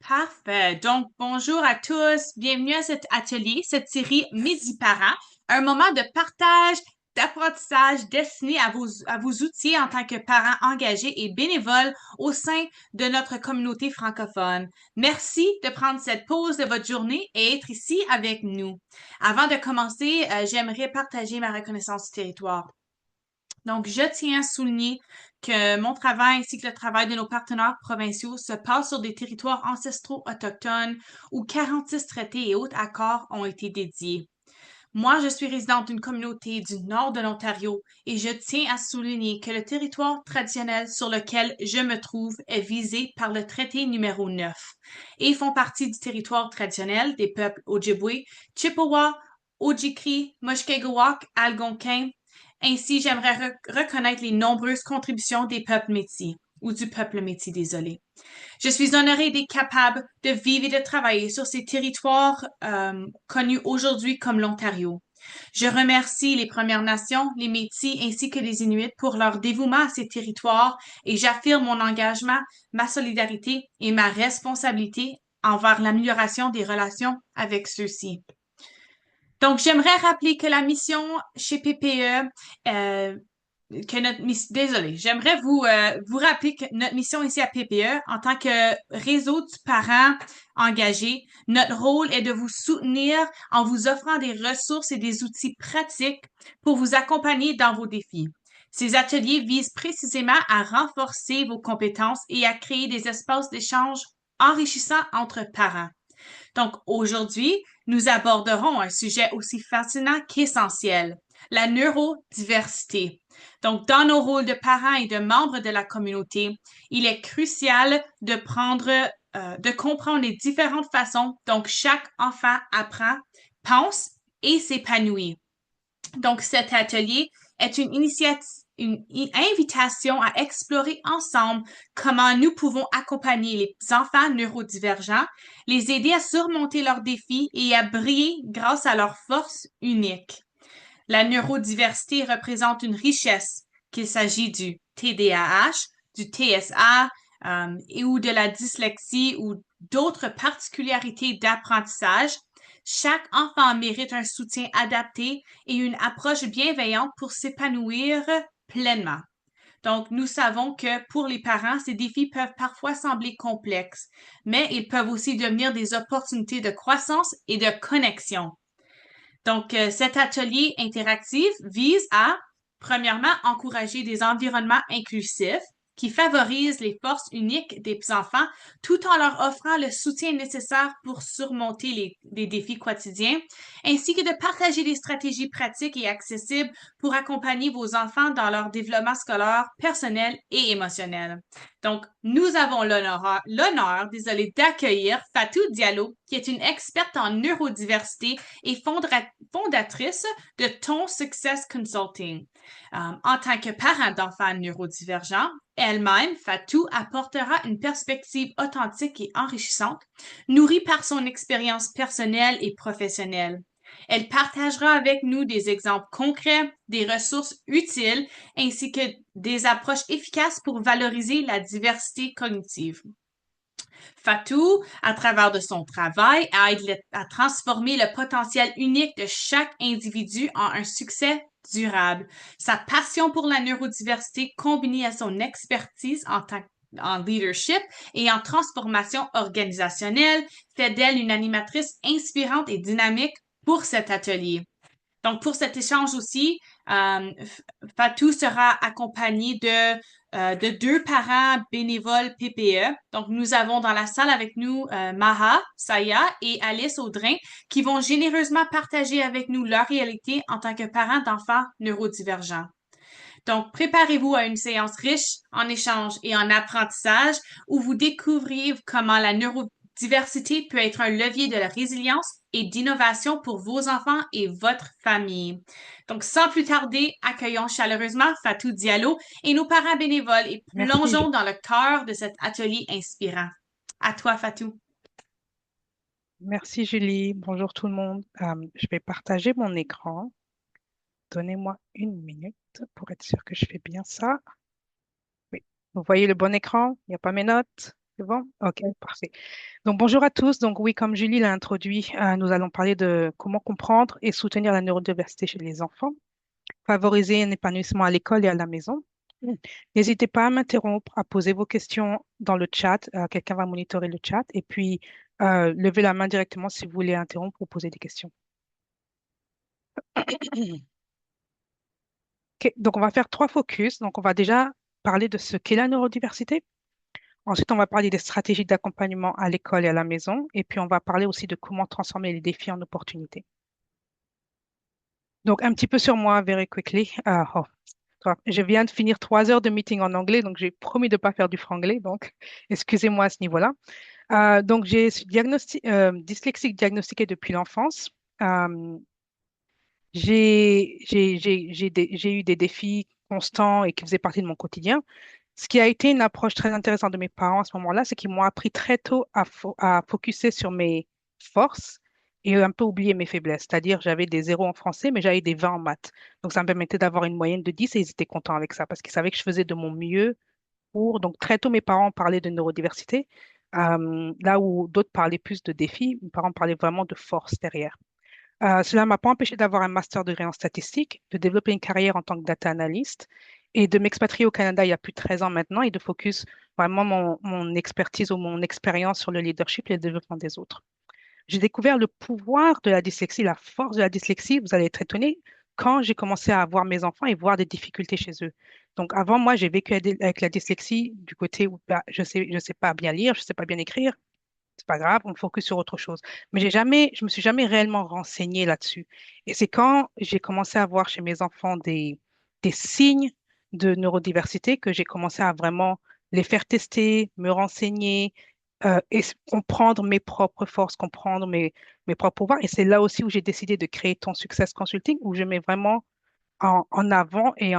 Parfait. Donc, bonjour à tous. Bienvenue à cet atelier, cette série Midi Parents, un moment de partage, d'apprentissage destiné à vos outils en tant que parents engagés et bénévoles au sein de notre communauté francophone. Merci de prendre cette pause de votre journée et être ici avec nous. Avant de commencer, j'aimerais partager ma reconnaissance du territoire. Donc, je tiens à souligner que mon travail ainsi que le travail de nos partenaires provinciaux se passe sur des territoires ancestraux autochtones où 46 traités et autres accords ont été dédiés. Moi, je suis résidente d'une communauté du nord de l'Ontario et je tiens à souligner que le territoire traditionnel sur lequel je me trouve est visé par le traité numéro 9 et font partie du territoire traditionnel des peuples Ojibwe, Chippewa, Ojikri, Mushkegowuk, Algonquin. Ainsi, j'aimerais reconnaître les nombreuses contributions des peuples métis ou du peuple métis, désolé. Je suis honorée d'être capable de vivre et de travailler sur ces territoires connus aujourd'hui comme l'Ontario. Je remercie les Premières Nations, les Métis ainsi que les Inuits pour leur dévouement à ces territoires et j'affirme mon engagement, ma solidarité et ma responsabilité envers l'amélioration des relations avec ceux-ci. Donc, j'aimerais rappeler que la mission chez PPE, que notre mission, désolé, j'aimerais vous rappeler que notre mission ici à PPE, en tant que réseau de parents engagés, notre rôle est de vous soutenir en vous offrant des ressources et des outils pratiques pour vous accompagner dans vos défis. Ces ateliers visent précisément à renforcer vos compétences et à créer des espaces d'échange enrichissants entre parents. Donc, aujourd'hui, nous aborderons un sujet aussi fascinant qu'essentiel, la neurodiversité. Donc, dans nos rôles de parents et de membres de la communauté, il est crucial de comprendre les différentes façons dont chaque enfant apprend, pense et s'épanouit. Donc, cet atelier est une invitation à explorer ensemble comment nous pouvons accompagner les enfants neurodivergents, les aider à surmonter leurs défis et à briller grâce à leurs forces uniques. La neurodiversité représente une richesse, qu'il s'agit du TDAH, du TSA, et ou de la dyslexie ou d'autres particularités d'apprentissage. Chaque enfant mérite un soutien adapté et une approche bienveillante pour s'épanouir pleinement. Donc, nous savons que pour les parents, ces défis peuvent parfois sembler complexes, mais ils peuvent aussi devenir des opportunités de croissance et de connexion. Donc, cet atelier interactif vise à, premièrement, encourager des environnements inclusifs qui favorisent les forces uniques des enfants tout en leur offrant le soutien nécessaire pour surmonter les défis quotidiens, ainsi que de partager des stratégies pratiques et accessibles pour accompagner vos enfants dans leur développement scolaire, personnel et émotionnel. Donc, nous avons désolé, d'accueillir Fatou Diallo, qui est une experte en neurodiversité et fondatrice de Ton Success Consulting. En tant que parent d'enfants neurodivergents, elle-même, Fatou, apportera une perspective authentique et enrichissante, nourrie par son expérience personnelle et professionnelle. Elle partagera avec nous des exemples concrets, des ressources utiles, ainsi que des approches efficaces pour valoriser la diversité cognitive. Fatou, à travers de son travail, aide à transformer le potentiel unique de chaque individu en un succès durable. Sa passion pour la neurodiversité combinée à son expertise en leadership et en transformation organisationnelle fait d'elle une animatrice inspirante et dynamique pour cet atelier. Donc, pour cet échange aussi, Fatou sera accompagné de deux parents bénévoles PPE. Donc, nous avons dans la salle avec nous Maha, Saya et Alice Audrin qui vont généreusement partager avec nous leur réalité en tant que parents d'enfants neurodivergents. Donc, préparez-vous à une séance riche en échanges et en apprentissage où vous découvrirez comment la neurodiversité peut être un levier de la résilience et d'innovation pour vos enfants et votre famille. Donc, sans plus tarder, accueillons chaleureusement Fatou Diallo et nos parents bénévoles et Merci, plongeons dans le cœur de cet atelier inspirant. À toi, Fatou. Merci Julie. Bonjour tout le monde. Je vais partager mon écran. Donnez-moi une minute pour être sûr que je fais bien ça. Oui. Vous voyez le bon écran? Il n'y a pas mes notes? C'est bon? OK, parfait. Donc, bonjour à tous. Donc, oui, comme Julie l'a introduit, nous allons parler de comment comprendre et soutenir la neurodiversité chez les enfants, favoriser un épanouissement à l'école et à la maison. Mm. N'hésitez pas à m'interrompre, à poser vos questions dans le chat. Quelqu'un va monitorer le chat et puis levez la main directement si vous voulez interrompre ou poser des questions. OK, donc, on va faire trois focus. Donc, on va déjà parler de ce qu'est la neurodiversité. Ensuite, on va parler des stratégies d'accompagnement à l'école et à la maison. Et puis, on va parler aussi de comment transformer les défis en opportunités. Donc, un petit peu sur moi, very quickly. Je viens de finir 3 heures de meeting en anglais, donc j'ai promis de ne pas faire du franglais. Donc, excusez-moi à ce niveau-là. Donc, j'ai suis dyslexique diagnostiqué depuis l'enfance. Euh, j'ai eu des défis constants et qui faisaient partie de mon quotidien. Ce qui a été une approche très intéressante de mes parents à ce moment-là, c'est qu'ils m'ont appris très tôt à focuser sur mes forces et un peu oublier mes faiblesses. C'est-à-dire, j'avais des zéros en français, mais j'avais des 20 en maths. Donc, ça me permettait d'avoir une moyenne de 10 et ils étaient contents avec ça parce qu'ils savaient que je faisais de mon mieux pour. Donc, très tôt, mes parents parlaient de neurodiversité, là où d'autres parlaient plus de défis. Mes parents parlaient vraiment de force derrière. Cela ne m'a pas empêché d'avoir un master degré en statistique, de développer une carrière en tant que data analyst et de m'expatrier au Canada il y a plus de 13 ans maintenant et de focus vraiment mon expertise ou mon expérience sur le leadership et le développement des autres. J'ai découvert le pouvoir de la dyslexie, la force de la dyslexie. Vous allez être étonnés quand j'ai commencé à voir mes enfants et voir des difficultés chez eux. Donc avant, moi, j'ai vécu avec la dyslexie du côté où bah, je sais pas bien lire, je sais pas bien écrire, c'est pas grave, on focus sur autre chose. Mais je me suis jamais réellement renseignée là-dessus. Et c'est quand j'ai commencé à voir chez mes enfants des signes de neurodiversité que j'ai commencé à vraiment les faire tester, me renseigner, comprendre mes propres forces, comprendre mes propres pouvoirs. Et c'est là aussi où j'ai décidé de créer Ton Success Consulting, où je mets vraiment en avant et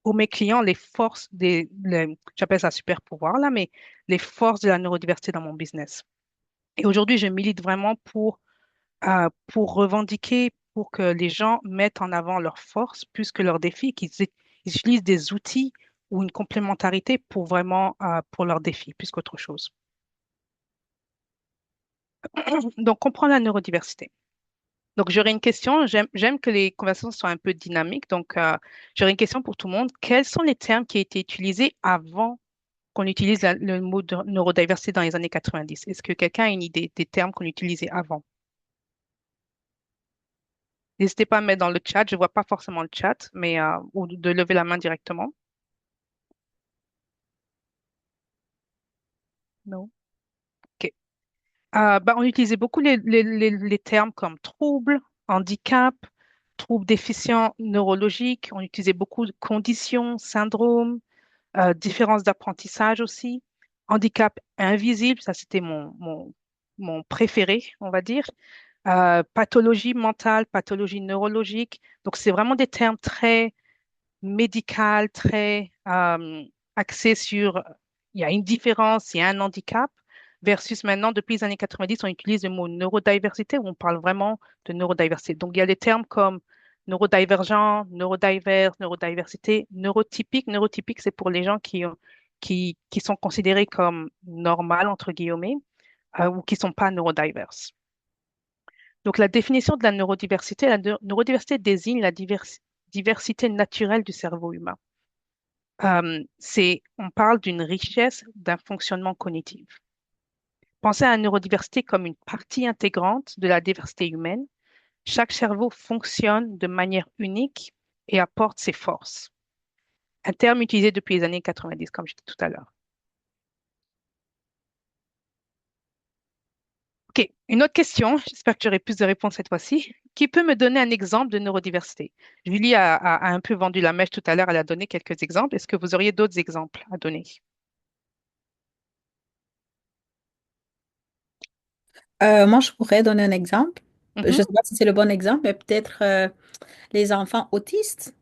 pour mes clients les forces j'appelle ça super pouvoir là, mais les forces de la neurodiversité dans mon business. Et aujourd'hui, je milite vraiment pour revendiquer, pour que les gens mettent en avant leurs forces plus que leurs défis, ils utilisent des outils ou une complémentarité pour vraiment pour leurs défis plus qu'autre chose. Donc, comprendre la neurodiversité. Donc, j'aurais une question. J'aime que les conversations soient un peu dynamiques. Donc, j'aurais une question pour tout le monde. Quels sont les termes qui ont été utilisés avant qu'on utilise le mot de neurodiversité dans les années 90? Est-ce que quelqu'un a une idée des termes qu'on utilisait avant? N'hésitez pas à mettre dans le chat. Je vois pas forcément le chat, mais ou de lever la main directement. Non. OK. On utilisait beaucoup les termes comme trouble, handicap, trouble déficient neurologique. On utilisait beaucoup de conditions, syndrome, différence d'apprentissage aussi. Handicap invisible, ça c'était mon préféré, on va dire. Pathologie mentale, pathologie neurologique. Donc, c'est vraiment des termes très médicaux, très axés sur, il y a une différence, il y a un handicap, versus maintenant, depuis les années 90, on utilise le mot neurodiversité où on parle vraiment de neurodiversité. Donc, il y a des termes comme neurodivergent, neurodiverse, neurodiversité, neurotypique. Neurotypique, c'est pour les gens qui sont considérés comme normales, entre guillemets, ou qui ne sont pas neurodiverses. Donc, la définition de la neurodiversité désigne la diversité naturelle du cerveau humain. On parle d'une richesse d'un fonctionnement cognitif. Pensez à la neurodiversité comme une partie intégrante de la diversité humaine. Chaque cerveau fonctionne de manière unique et apporte ses forces. Un terme utilisé depuis les années 90, comme je disais tout à l'heure. OK, une autre question. J'espère que j'aurai plus de réponses cette fois-ci. Qui peut me donner un exemple de neurodiversité? Julie a un peu vendu la mèche tout à l'heure. Elle a donné quelques exemples. Est-ce que vous auriez d'autres exemples à donner? Moi, je pourrais donner un exemple. Je ne Mhm. sais pas si c'est le bon exemple, mais peut-être les enfants autistes.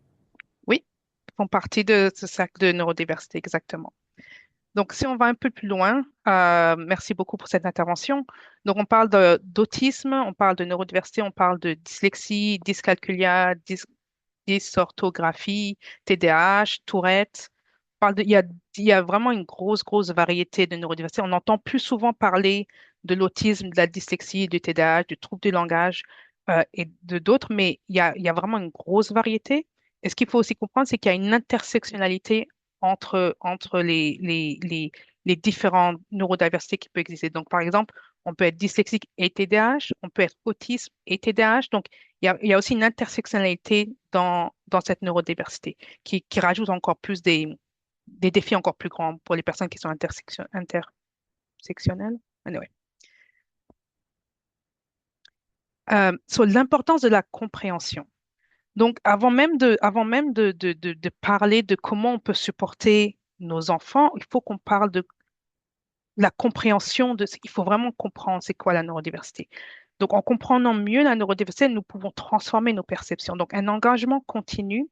Oui, ils font partie de ce sac de neurodiversité, exactement. Donc, si on va un peu plus loin, merci beaucoup pour cette intervention. Donc, on parle d'autisme, on parle de neurodiversité, on parle de dyslexie, dyscalculia, dysorthographie, TDAH, Tourette. il y a vraiment une grosse variété de neurodiversité. On entend plus souvent parler de l'autisme, de la dyslexie, du TDAH, du trouble du langage et de d'autres, mais il y a vraiment une grosse variété. Et ce qu'il faut aussi comprendre, c'est qu'il y a une intersectionnalité entre les différentes neurodiversités qui peuvent exister. Donc, par exemple, on peut être dyslexique et TDAH, on peut être autisme et TDAH. Donc, il y a aussi une intersectionnalité dans cette neurodiversité qui rajoute encore plus des défis encore plus grands pour les personnes qui sont intersectionnelles. Anyway. Sur l'importance de la compréhension. Donc, avant même de parler de comment on peut supporter nos enfants, il faut qu'on parle de la compréhension il faut vraiment comprendre c'est quoi la neurodiversité. Donc, en comprenant mieux la neurodiversité, nous pouvons transformer nos perceptions. Donc, un engagement continu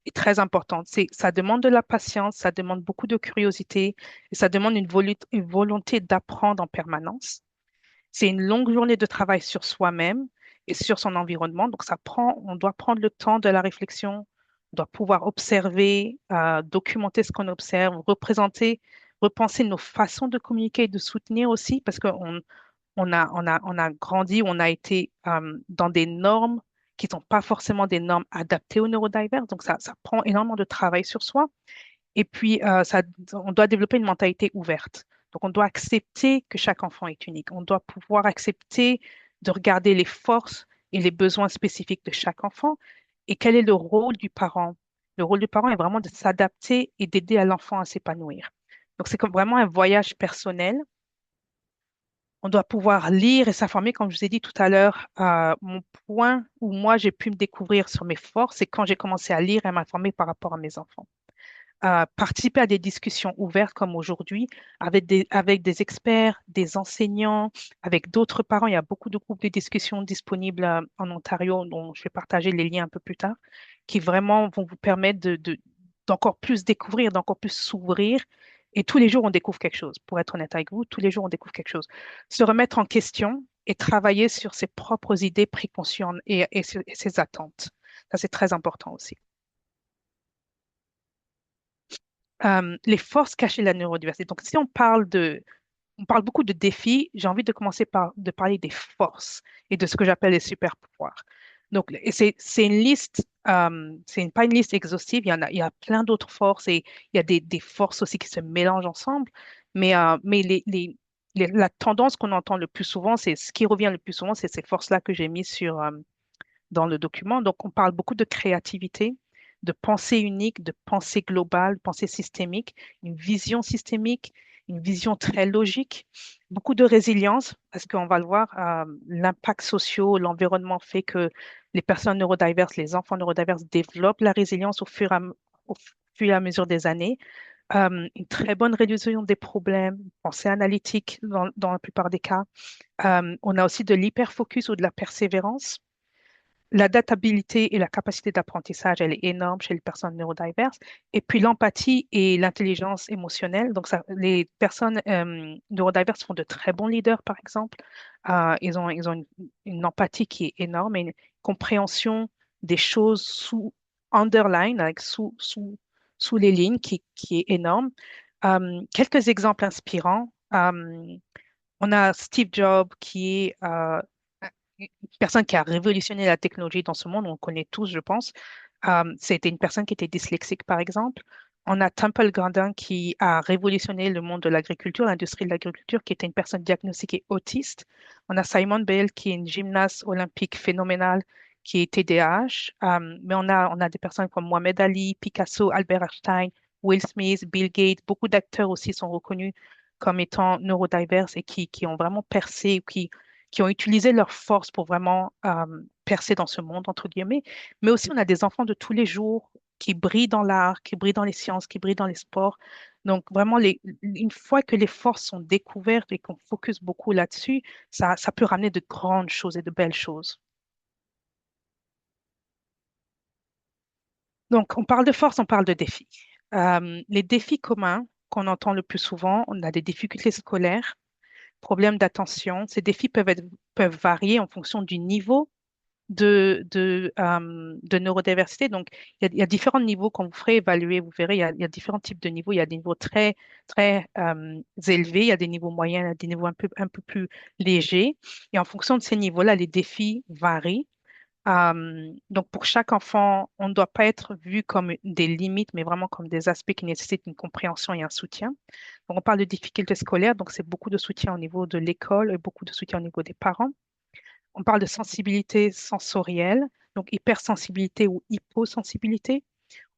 est très important. Ça demande de la patience, ça demande beaucoup de curiosité et ça demande une volonté d'apprendre en permanence. C'est une longue journée de travail sur soi-même et sur son environnement. Donc, on doit prendre le temps de la réflexion, on doit pouvoir observer, documenter ce qu'on observe, repenser nos façons de communiquer et de soutenir aussi, parce on a grandi, on a été dans des normes qui ne sont pas forcément des normes adaptées aux neurodiverses. Donc, ça prend énormément de travail sur soi. Et puis, on doit développer une mentalité ouverte. Donc, on doit accepter que chaque enfant est unique. On doit pouvoir accepter de regarder les forces et les besoins spécifiques de chaque enfant. Et quel est le rôle du parent? Le rôle du parent est vraiment de s'adapter et d'aider à l'enfant à s'épanouir. Donc, c'est comme vraiment un voyage personnel. On doit pouvoir lire et s'informer, comme je vous ai dit tout à l'heure. Mon point où moi, j'ai pu me découvrir sur mes forces, c'est quand j'ai commencé à lire et à m'informer par rapport à mes enfants. Participer à des discussions ouvertes comme aujourd'hui avec des experts, des enseignants, avec d'autres parents. Il y a beaucoup de groupes de discussion disponibles en Ontario, dont je vais partager les liens un peu plus tard, qui vraiment vont vous permettre d'encore plus découvrir, d'encore plus s'ouvrir. Et tous les jours, on découvre quelque chose. Pour être honnête avec vous, tous les jours, on découvre quelque chose. Se remettre en question et travailler sur ses propres idées préconçues et ses attentes. Ça, c'est très important aussi. Les forces cachées de la neurodiversité. Donc, si on parle beaucoup de défis, j'ai envie de commencer par de parler des forces et de ce que j'appelle les super pouvoirs. Donc, et c'est une liste, pas une liste exhaustive, il y a plein d'autres forces et il y a des forces aussi qui se mélangent ensemble, mais la tendance qu'on entend le plus souvent, c'est ce qui revient le plus souvent, c'est ces forces-là que j'ai mises dans le document. Donc, on parle beaucoup de créativité, de pensée unique, de pensée globale, pensée systémique, une vision systémique, une vision très logique, beaucoup de résilience, parce qu'on va le voir, l'impact social, l'environnement fait que les personnes neurodiverses, les enfants neurodiverses développent la résilience au fur et à mesure des années. Une très bonne résolution des problèmes, pensée analytique dans la plupart des cas. On a aussi de l'hyperfocus ou de la persévérance. L'adaptabilité et la capacité d'apprentissage, elle est énorme chez les personnes neurodiverses. Et puis l'empathie et l'intelligence émotionnelle. Donc, les personnes neurodiverses sont de très bons leaders, par exemple. Ils ont une empathie qui est énorme et une compréhension des choses underline, sous les lignes, qui est énorme. Quelques exemples inspirants. On a Steve Jobs qui est une personne qui a révolutionné la technologie dans ce monde, on le connaît tous, je pense. C'était une personne qui était dyslexique, par exemple. On a Temple Grandin qui a révolutionné le monde de l'agriculture, l'industrie de l'agriculture, qui était une personne diagnostiquée autiste. On a Simone Bale qui est une gymnaste olympique phénoménale qui est TDAH. Mais on a des personnes comme Mohamed Ali, Picasso, Albert Einstein, Will Smith, Bill Gates. Beaucoup d'acteurs aussi sont reconnus comme étant neurodiverses et qui ont vraiment percé, qui ont utilisé leur force pour vraiment percer dans ce monde, entre guillemets. Mais aussi, on a des enfants de tous les jours qui brillent dans l'art, qui brillent dans les sciences, qui brillent dans les sports. Donc, vraiment, une fois que les forces sont découvertes et qu'on focus beaucoup là-dessus, ça peut ramener de grandes choses et de belles choses. Donc, on parle de force, on parle de défis. Les défis communs qu'on entend le plus souvent, on a des difficultés scolaires, problèmes d'attention. Ces défis peuvent varier en fonction du niveau de neurodiversité. Donc, il y a différents niveaux quand vous ferez évaluer, vous verrez, il y a différents types de niveaux. Il y a des niveaux très, très élevés, il y a des niveaux moyens, il y a des niveaux un peu plus légers. Et en fonction de ces niveaux-là, les défis varient. Donc, pour chaque enfant, on ne doit pas être vu comme des limites, mais vraiment comme des aspects qui nécessitent une compréhension et un soutien. Donc, on parle de difficultés scolaires, donc c'est beaucoup de soutien au niveau de l'école et beaucoup de soutien au niveau des parents. On parle de sensibilité sensorielle, donc hypersensibilité ou hyposensibilité.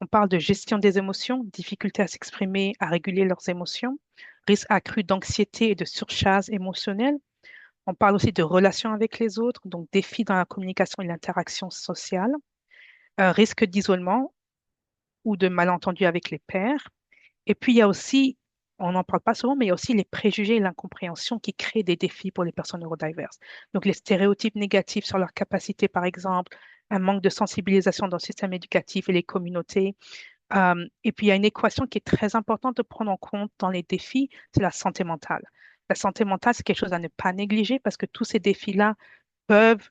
On parle de gestion des émotions, difficulté à s'exprimer, à réguler leurs émotions, risque accru d'anxiété et de surcharge émotionnelle. On parle aussi de relations avec les autres, donc défis dans la communication et l'interaction sociale, risque d'isolement ou de malentendus avec les pairs. Et puis, il y a aussi, on n'en parle pas souvent, mais il y a aussi les préjugés et l'incompréhension qui créent des défis pour les personnes neurodiverses. Donc, les stéréotypes négatifs sur leur capacité, par exemple, un manque de sensibilisation dans le système éducatif et les communautés. Et puis, il y a une équation qui est très importante de prendre en compte dans les défis, c'est la santé mentale. La santé mentale, c'est quelque chose à ne pas négliger parce que tous ces défis-là peuvent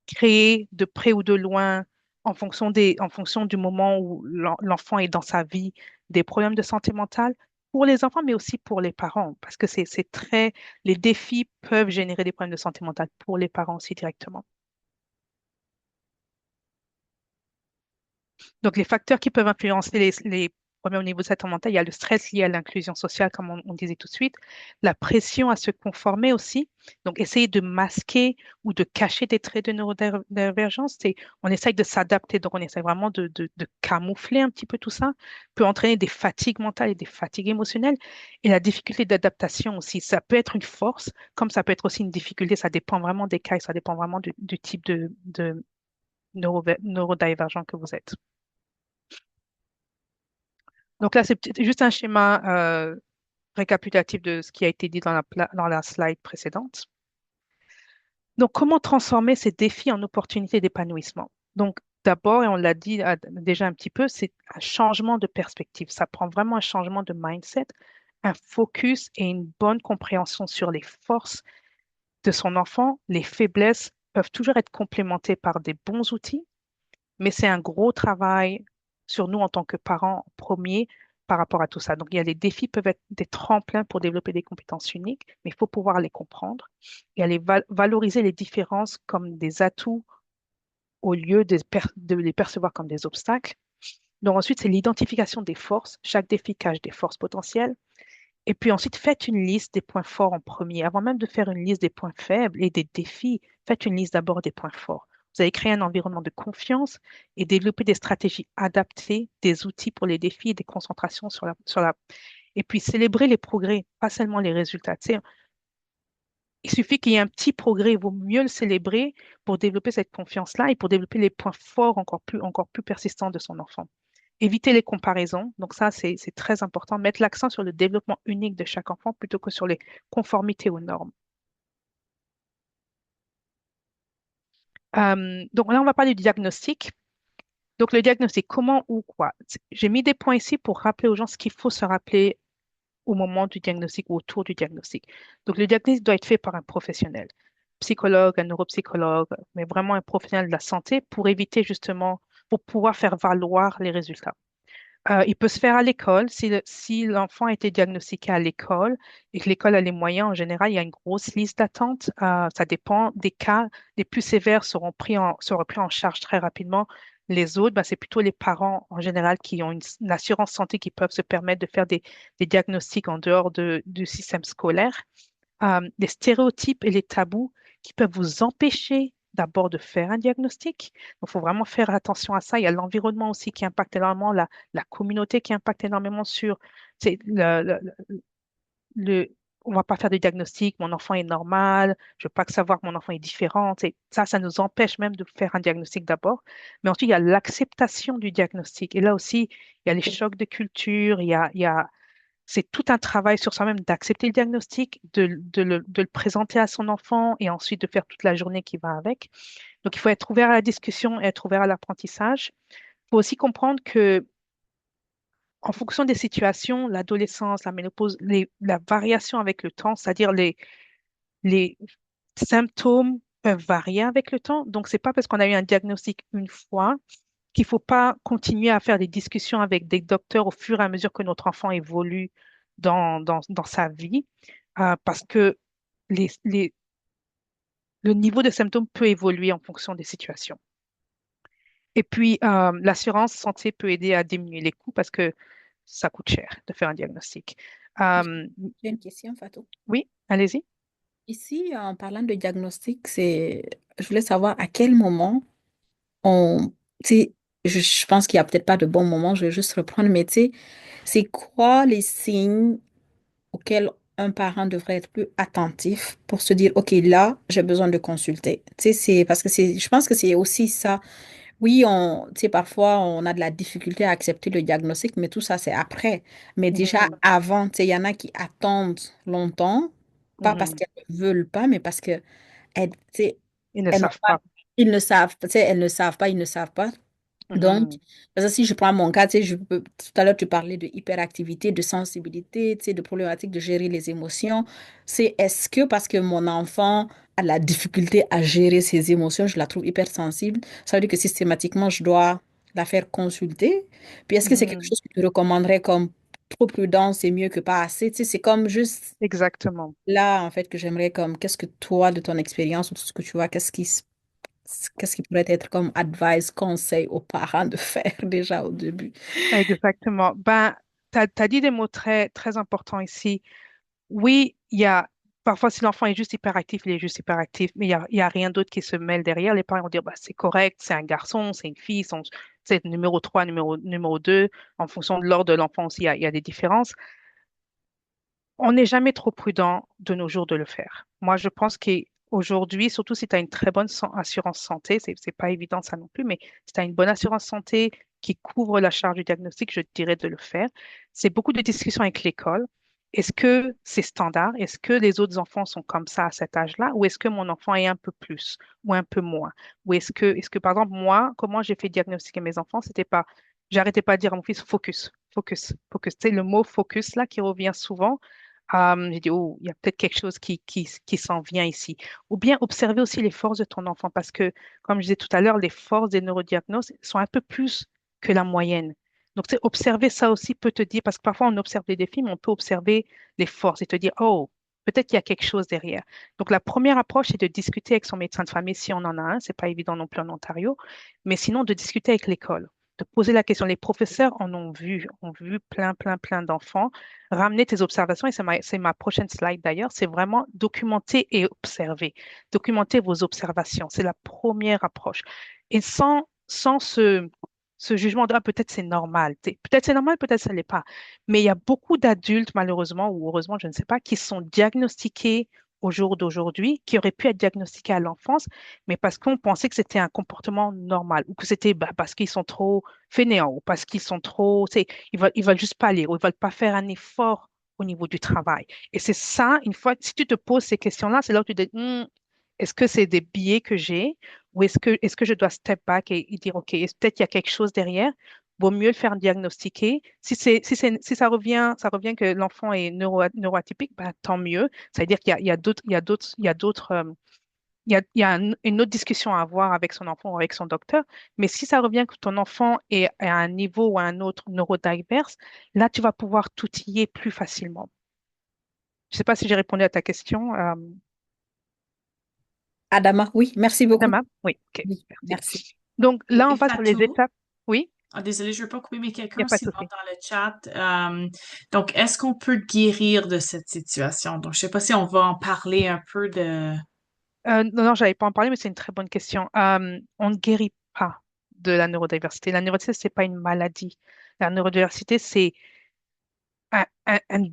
créer de près ou de loin, en fonction du moment où l'enfant est dans sa vie, des problèmes de santé mentale pour les enfants, mais aussi pour les parents, parce que les défis peuvent générer des problèmes de santé mentale pour les parents aussi directement. Donc, les facteurs qui peuvent influencer les problèmes au niveau de santé mentale, il y a le stress lié à l'inclusion sociale, comme on disait tout de suite, la pression à se conformer aussi. Donc, essayer de masquer ou de cacher des traits de neurodivergence, on essaye de s'adapter. Donc, on essaie vraiment de camoufler un petit peu tout ça, peut entraîner des fatigues mentales et des fatigues émotionnelles. Et la difficulté d'adaptation aussi, ça peut être une force, comme ça peut être aussi une difficulté. Ça dépend vraiment des cas et ça dépend vraiment du type de neurodivergent que vous êtes. Donc là, c'est juste un schéma récapitulatif de ce qui a été dit dans la slide précédente. Donc, comment transformer ces défis en opportunités d'épanouissement? Donc, d'abord, et on l'a dit déjà un petit peu, c'est un changement de perspective. Ça prend vraiment un changement de mindset, un focus et une bonne compréhension sur les forces de son enfant. Les faiblesses peuvent toujours être complémentées par des bons outils, mais c'est un gros travail sur nous en tant que parents premiers par rapport à tout ça. Donc, il y a les défis peuvent être des tremplins pour développer des compétences uniques, mais il faut pouvoir les comprendre et aller valoriser les différences comme des atouts au lieu de les percevoir comme des obstacles. Donc, ensuite, c'est l'identification des forces. Chaque défi cache des forces potentielles. Et puis ensuite, faites une liste des points forts en premier. Avant même de faire une liste des points faibles et des défis, faites une liste d'abord des points forts. Vous allez créer un environnement de confiance et développer des stratégies adaptées, des outils pour les défis et des concentrations Et puis célébrer les progrès, pas seulement les résultats. Tu sais, il suffit qu'il y ait un petit progrès, il vaut mieux le célébrer pour développer cette confiance-là et pour développer les points forts encore plus persistants de son enfant. Éviter les comparaisons. Donc ça, c'est très important. Mettre l'accent sur le développement unique de chaque enfant plutôt que sur les conformités aux normes. Donc là, on va parler du diagnostic. Donc le diagnostic, comment ou quoi? J'ai mis des points ici pour rappeler aux gens ce qu'il faut se rappeler au moment du diagnostic ou autour du diagnostic. Donc le diagnostic doit être fait par un professionnel, psychologue, un neuropsychologue, mais vraiment un professionnel de la santé pour éviter justement, pour pouvoir faire valoir les résultats. Il peut se faire à l'école. Si l'enfant a été diagnostiqué à l'école et que l'école a les moyens, en général, il y a une grosse liste d'attente. Ça dépend des cas. Les plus sévères seront pris en charge très rapidement. Les autres, ben, c'est plutôt les parents en général qui ont une assurance santé qui peuvent se permettre de faire des diagnostics en dehors du système scolaire. Les stéréotypes et les tabous qui peuvent vous empêcher d'abord de faire un diagnostic. Donc, il faut vraiment faire attention à ça. Il y a l'environnement aussi qui impacte énormément, la communauté qui impacte énormément sur c'est le- on va pas faire de diagnostic, mon enfant est normal, je veux pas que savoir que mon enfant est différent. Ça nous empêche même de faire un diagnostic d'abord. Mais ensuite, il y a l'acceptation du diagnostic. Et là aussi, il y a les chocs de culture, c'est tout un travail sur soi-même d'accepter le diagnostic, de le présenter à son enfant et ensuite de faire toute la journée qui va avec. Donc, il faut être ouvert à la discussion et être ouvert à l'apprentissage. Il faut aussi comprendre que en fonction des situations, l'adolescence, la ménopause, la variation avec le temps, c'est-à-dire les symptômes peuvent varier avec le temps. Donc, c'est pas parce qu'on a eu un diagnostic une fois qu'il faut pas continuer à faire des discussions avec des docteurs au fur et à mesure que notre enfant évolue dans sa vie, parce que les, le niveau de symptômes peut évoluer en fonction des situations. Et puis, l'assurance santé peut aider à diminuer les coûts parce que ça coûte cher de faire un diagnostic. Euh, J'ai une question, Fatou. oui, allez-y. Ici, en parlant de diagnostic, je voulais savoir à quel moment on, tu sais, je pense qu'il n'y a peut-être pas de bon moment, je vais juste reprendre, mais tu sais, c'est quoi les signes auxquels un parent devrait être plus attentif pour se dire, OK, là, j'ai besoin de consulter. Tu sais, parce que je pense que c'est aussi ça. Oui, tu sais, parfois, on a de la difficulté à accepter le diagnostic, mais tout ça, c'est après. Mais déjà, Mhm, avant, tu sais, il y en a qui attendent longtemps, pas parce mhm. qu'elles ne veulent pas, mais parce que elles, tu sais, Ils ne elles n'ont savent pas, pas. ils ne savent, tu sais, elles ne savent pas, ils ne savent pas. Donc, Mhm, parce que si je prends mon cas, tu sais, tout à l'heure, tu parlais de hyperactivité, de sensibilité, tu sais, de problématiques de gérer les émotions. Est-ce que parce que mon enfant a la difficulté à gérer ses émotions, je la trouve hypersensible, ça veut dire que systématiquement, je dois la faire consulter? Puis, est-ce que c'est quelque mhm. chose que tu recommanderais comme trop prudent, c'est mieux que pas assez? Tu sais, c'est comme juste Exactement. là, en fait, que j'aimerais comme, qu'est-ce que toi, de ton expérience ou tout ce que tu vois, qu'est-ce qui pourrait être comme advice, conseil aux parents de faire déjà au début? Exactement. Ben, tu as dit des mots très, très importants ici. Oui, il y a parfois si l'enfant est juste hyperactif, il est juste hyperactif, mais il y a rien d'autre qui se mêle derrière. Les parents vont dire bah, c'est correct, c'est un garçon, c'est une fille, c'est numéro 3, numéro 2. En fonction de l'ordre de l'enfant aussi, il y a des différences. On n'est jamais trop prudent de nos jours de le faire. Moi, je pense qu'aujourd'hui, surtout si tu as une très bonne assurance santé, c'est pas évident ça non plus, mais si tu as une bonne assurance santé qui couvre la charge du diagnostic, je te dirais de le faire. C'est beaucoup de discussions avec l'école. Est-ce que c'est standard? Est-ce que les autres enfants sont comme ça à cet âge-là? Ou est-ce que mon enfant est un peu plus ou un peu moins? Ou est-ce que par exemple, moi, comment j'ai fait diagnostiquer mes enfants? J'arrêtais pas de dire à mon fils, focus, focus, focus. Tu sais, le mot focus là qui revient souvent. J'ai dit, oh, il y a peut-être quelque chose qui s'en vient ici. Ou bien observer aussi les forces de ton enfant parce que, comme je disais tout à l'heure, les forces des neurodiagnostics sont un peu plus que la moyenne. Donc, tu sais, observer ça aussi peut te dire, parce que parfois on observe les défis, mais on peut observer les forces et te dire, oh, peut-être qu'il y a quelque chose derrière. Donc, la première approche, c'est de discuter avec son médecin de famille si on en a un. C'est pas évident non plus en Ontario, mais sinon de discuter avec l'école, de poser la question. Les professeurs en ont vu plein, plein, plein d'enfants. Ramener tes observations, et c'est ma prochaine slide d'ailleurs, c'est vraiment documenter et observer. Documenter vos observations, c'est la première approche. Et sans ce jugement de ah, peut-être c'est normal. Peut-être c'est normal, peut-être ça ne l'est pas. Mais il y a beaucoup d'adultes, malheureusement, ou heureusement, je ne sais pas, qui sont diagnostiqués au jour d'aujourd'hui, qui auraient pu être diagnostiqués à l'enfance, mais parce qu'on pensait que c'était un comportement normal, ou que c'était bah, parce qu'ils sont trop fainéants, ou parce qu'ils sont trop, ils veulent juste pas lire ou ils veulent pas faire un effort au niveau du travail. Et c'est ça, une fois, si tu te poses ces questions-là, c'est là où tu te dis, est-ce que c'est des biais que j'ai ou est-ce que je dois step back et dire, OK, peut-être qu'il y a quelque chose derrière, vaut mieux le faire diagnostiquer. Si ça revient que l'enfant est neuroatypique, ben, tant mieux. Ça veut dire qu'il y a d'autres, il y a une autre discussion à avoir avec son enfant ou avec son docteur, mais si ça revient que ton enfant est à un niveau ou à un autre neurodiverse, là, tu vas pouvoir t'outiller plus facilement. Je ne sais pas si j'ai répondu à ta question, Adama, oui, merci beaucoup. Adama. Oui, ok, Oui, merci. merci. Donc là, on Et va sur les Fatou, étapes. Oui, désolée, je veux pas couper, mais il n'y a quelqu'un pas de aussi demande souci. dans le chat. Donc, est-ce qu'on peut guérir de cette situation? Donc, je sais pas si on va en parler un peu de... Non, non, j'avais pas en parler, mais c'est une très bonne question. On ne guérit pas de la neurodiversité. La neurodiversité, c'est pas une maladie. La neurodiversité, c'est un, un, un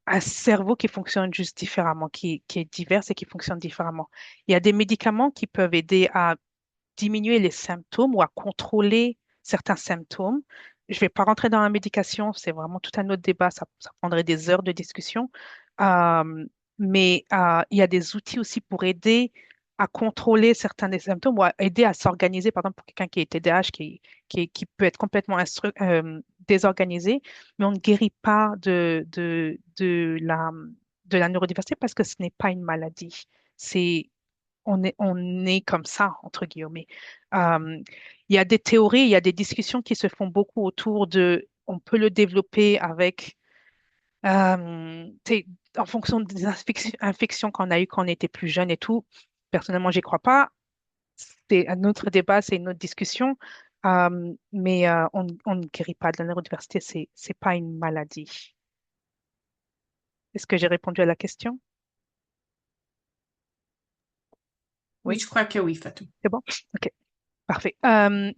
un cerveau qui fonctionne juste différemment, qui est divers et qui fonctionne différemment. Il y a des médicaments qui peuvent aider à diminuer les symptômes ou à contrôler certains symptômes. Je ne vais pas rentrer dans la médication, c'est vraiment tout un autre débat, ça prendrait des heures de discussion. Euh, mais il y a des outils aussi pour aider à contrôler certains des symptômes ou à aider à s'organiser, par exemple pour quelqu'un qui est TDAH, qui peut être complètement désorganisé, mais on ne guérit pas de la neurodiversité parce que ce n'est pas une maladie. C'est on est comme ça, entre guillemets. Euh, il y a des théories, il y a des discussions qui se font beaucoup autour de, on peut le développer avec, tu sais, en fonction des infections qu'on a eues quand on était plus jeune et tout. Personnellement, j'y crois pas. C'est un autre débat, c'est une autre discussion. Mais on ne guérit pas de la neurodiversité, c'est pas une maladie. Est-ce que j'ai répondu à la question? Oui, Oui, je crois que oui, Fatou. c'est bon? OK. Parfait.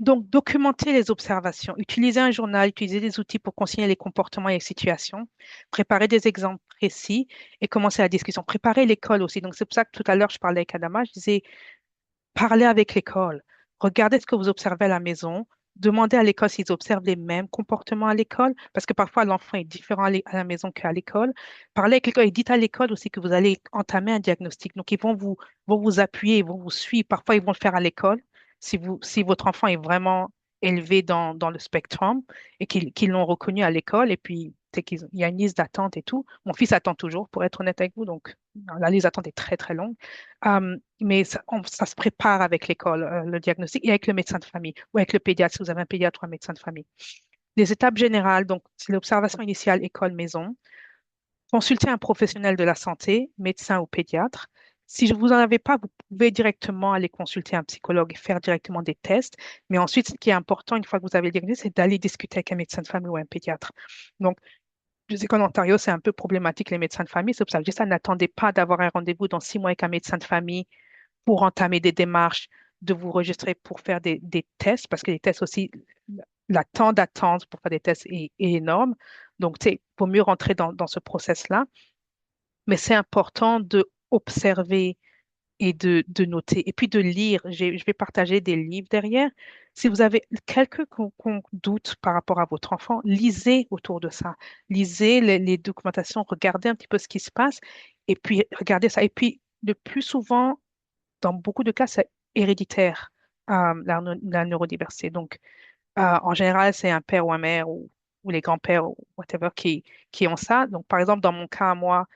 Donc, documenter les observations, utiliser un journal, utiliser des outils pour consigner les comportements et les situations, préparer des exemples précis et commencer la discussion. Préparer l'école aussi. Donc, c'est pour ça que tout à l'heure, je parlais avec Adama, je disais, parlez avec l'école. Regardez ce que vous observez à la maison. Demandez à l'école s'ils observent les mêmes comportements à l'école, parce que parfois l'enfant est différent à la maison qu'à l'école. Parlez avec l'école et dites à l'école aussi que vous allez entamer un diagnostic. Donc, vont vous appuyer, ils vont vous suivre. Parfois, ils vont le faire à l'école. Si votre enfant est vraiment élevé dans le spectrum et qu'ils l'ont reconnu à l'école, et puis c'est il y a une liste d'attente et tout. Mon fils attend toujours, pour être honnête avec vous, donc la liste d'attente est très, très longue. Mais ça se prépare avec l'école, le diagnostic, et avec le médecin de famille, ou avec le pédiatre, si vous avez un pédiatre ou un médecin de famille. Les étapes générales, donc, c'est l'observation initiale, école, maison. Consultez un professionnel de la santé, médecin ou pédiatre. Si vous n'en avez pas, vous pouvez directement aller consulter un psychologue et faire directement des tests. Mais ensuite, ce qui est important, une fois que vous avez le diagnostic, c'est d'aller discuter avec un médecin de famille ou un pédiatre. Donc, je sais qu'en Ontario, c'est un peu problématique, les médecins de famille. C'est pour ça que je dis ça, n'attendez pas d'avoir un rendez-vous dans 6 mois avec un médecin de famille pour entamer des démarches, de vous enregistrer pour faire des tests, parce que les tests aussi, la temps d'attente pour faire des tests est énorme. Donc, tu sais, il vaut mieux rentrer dans ce process-là. Mais c'est important de observer et de noter, et puis de lire. Je vais partager des livres derrière. Si vous avez quelques doutes par rapport à votre enfant, lisez autour de ça. Lisez les documentations, regardez un petit peu ce qui se passe, et puis regardez ça. Et puis, le plus souvent, dans beaucoup de cas, c'est héréditaire, la neurodiversité. Donc, en général, c'est un père ou une mère ou les grands-pères ou whatever qui ont ça. Donc, par exemple, dans mon cas, moi,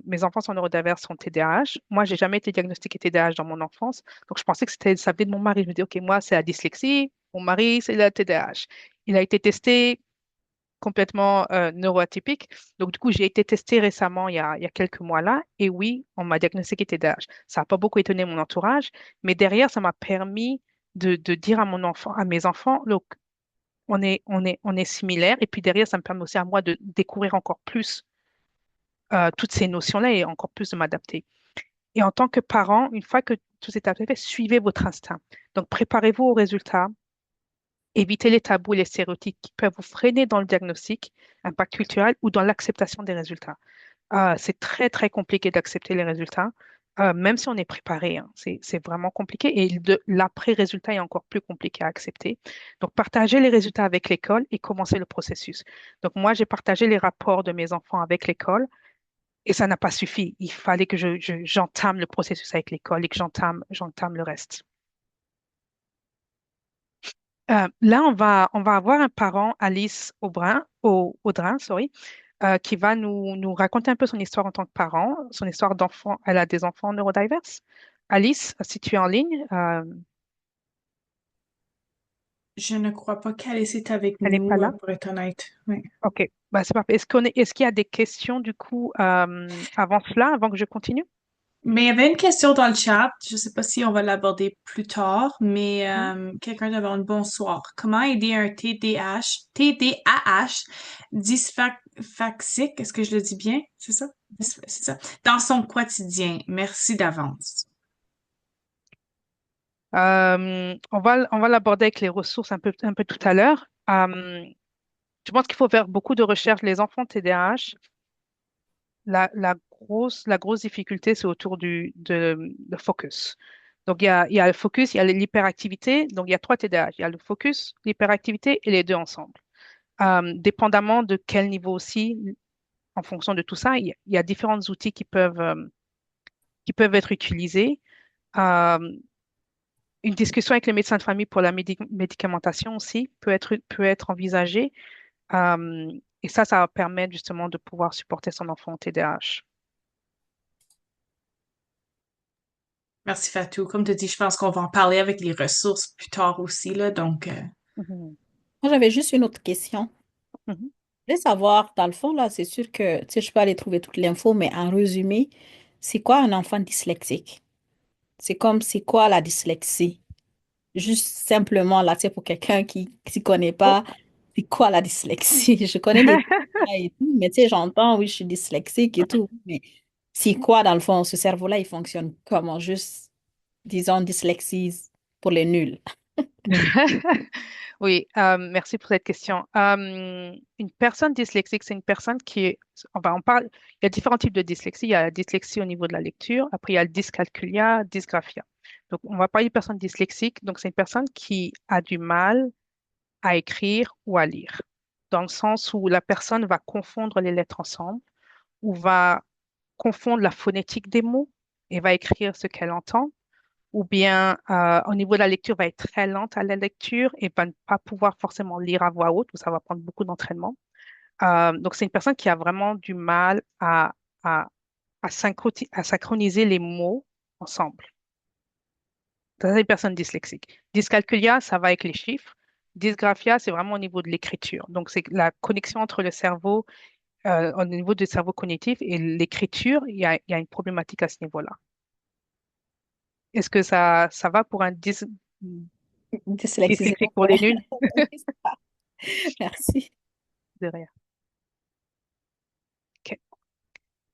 mes enfants sont neurodiverses, sont TDAH. Moi, j'ai jamais été diagnostiquée TDAH dans mon enfance. Donc, je pensais que ça venait de mon mari. Je me dis, OK, moi, c'est la dyslexie. Mon mari, c'est la TDAH. Il a été testé complètement neuroatypique. Donc, du coup, j'ai été testée récemment, il y a quelques mois là, et oui, on m'a diagnostiqué TDAH. Ça n'a pas beaucoup étonné mon entourage, mais derrière, ça m'a permis de dire à à mes enfants, look, on est similaires, et puis derrière, ça me permet aussi à moi de découvrir encore plus toutes ces notions-là et encore plus de m'adapter. Et en tant que parent, une fois que tout est fait, suivez votre instinct. Donc, préparez-vous aux résultats. Évitez les tabous et les stéréotypes qui peuvent vous freiner dans le diagnostic, impact culturel ou dans l'acceptation des résultats. C'est très, très compliqué d'accepter les résultats, même si on est préparé, hein. C'est vraiment compliqué et l'après-résultat est encore plus compliqué à accepter. Donc, partagez les résultats avec l'école et commencez le processus. Donc, moi, j'ai partagé les rapports de mes enfants avec l'école et ça n'a pas suffi. Il fallait que j'entame le processus avec l'école et que j'entame le reste. Là, on va avoir un parent, Alice Audrin, sorry, qui va nous raconter un peu son histoire en tant que parent, son histoire d'enfant. Elle a des enfants neurodiverses. Alice, si tu es en ligne, Je ne crois pas qu'Alice est avec elle n'est pas nous, là. pour être honnête. Oui. OK, bah, c'est parfait. Est-ce qu'il y a des questions du coup avant cela, avant que je continue? Mais il y avait une question dans le chat, je ne sais pas si on va l'aborder plus tard, mais Mhm. quelqu'un demande un bonsoir. Comment aider un TDAH dyspraxique, est-ce que je le dis bien? C'est ça? C'est ça. Dans son quotidien. Merci d'avance. On va l'aborder avec les ressources un peu tout à l'heure. Je pense qu'il faut faire beaucoup de recherches. Les enfants TDAH, la grosse difficulté, c'est autour de focus. Donc, il y a le focus, il y a l'hyperactivité. Donc, il y a trois TDAH. Il y a le focus, l'hyperactivité et les deux ensemble. Dépendamment de quel niveau aussi, en fonction de tout ça, il y a différents outils qui peuvent être utilisés. Euh, une discussion avec le médecin de famille pour la médicamentation aussi peut être envisagée. Euh, et ça va permettre justement de pouvoir supporter son enfant en TDAH. Merci Fatou. Comme tu dis, je pense qu'on va en parler avec les ressources plus tard aussi, là. Donc, Mhm, Moi, j'avais juste une autre question. mhm. Je voulais savoir, dans le fond, là, c'est sûr que, tu sais, je peux aller trouver toute l'info, mais en résumé, c'est quoi un enfant dyslexique? C'est quoi la dyslexie? Juste simplement, là, tu sais, pour quelqu'un qui ne s'y connaît Oh. pas, c'est quoi la dyslexie? Je connais les détails et tout, mais tu sais, j'entends, oui, je suis dyslexique et tout, mais c'est quoi, dans le fond, ce cerveau-là, il fonctionne comment? Juste, disons, dyslexie pour les nuls. Oui, merci pour cette question. Une personne dyslexique, c'est une personne on parle, il y a différents types de dyslexie. Il y a la dyslexie au niveau de la lecture, après il y a le dyscalculia, dysgraphia. Donc, on va parler de personne dyslexique. Donc, c'est une personne qui a du mal à écrire ou à lire, dans le sens où la personne va confondre les lettres ensemble ou va confondre la phonétique des mots et va écrire ce qu'elle entend ou bien au niveau de la lecture, va être très lente à la lecture et va ne pas pouvoir forcément lire à voix haute, où ça va prendre beaucoup d'entraînement. Donc, c'est une personne qui a vraiment du mal à, à synchroniser les mots ensemble. Ça, c'est une personne dyslexique. Dyscalculia, ça va avec les chiffres. Dysgraphia, c'est vraiment au niveau de l'écriture. Donc, c'est la connexion entre le cerveau, au niveau du cerveau cognitif et l'écriture, il y a une problématique à ce niveau-là. Est-ce que ça va pour un Dyslexie, c'est bon dyslexique pour pour les nuls? Merci. De rien. Ok.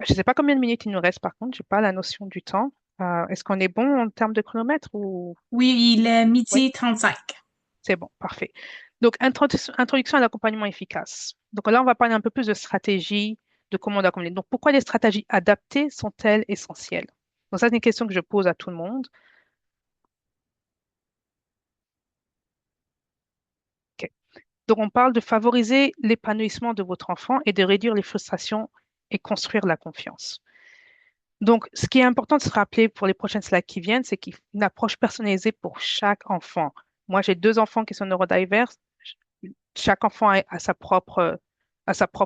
Je ne sais pas combien de minutes il nous reste, par contre, je n'ai pas la notion du temps. Est-ce qu'on est bon en termes de chronomètre ou... oui, il est Oui, 12h35. c'est bon, parfait. Donc, introduction à l'accompagnement efficace. Donc là, on va parler un peu plus de stratégie, de comment on doit communiquer. Donc, pourquoi les stratégies adaptées sont-elles essentielles? Donc, ça, c'est une question que je pose à tout le monde. Ok. Donc, on parle de favoriser l'épanouissement de votre enfant et de réduire les frustrations et construire la confiance. Donc, ce qui est important de se rappeler pour les prochaines slides qui viennent, c'est qu'il faut une approche personnalisée pour chaque enfant. Moi, j'ai deux enfants qui sont neurodiverses. Chaque enfant a sa propre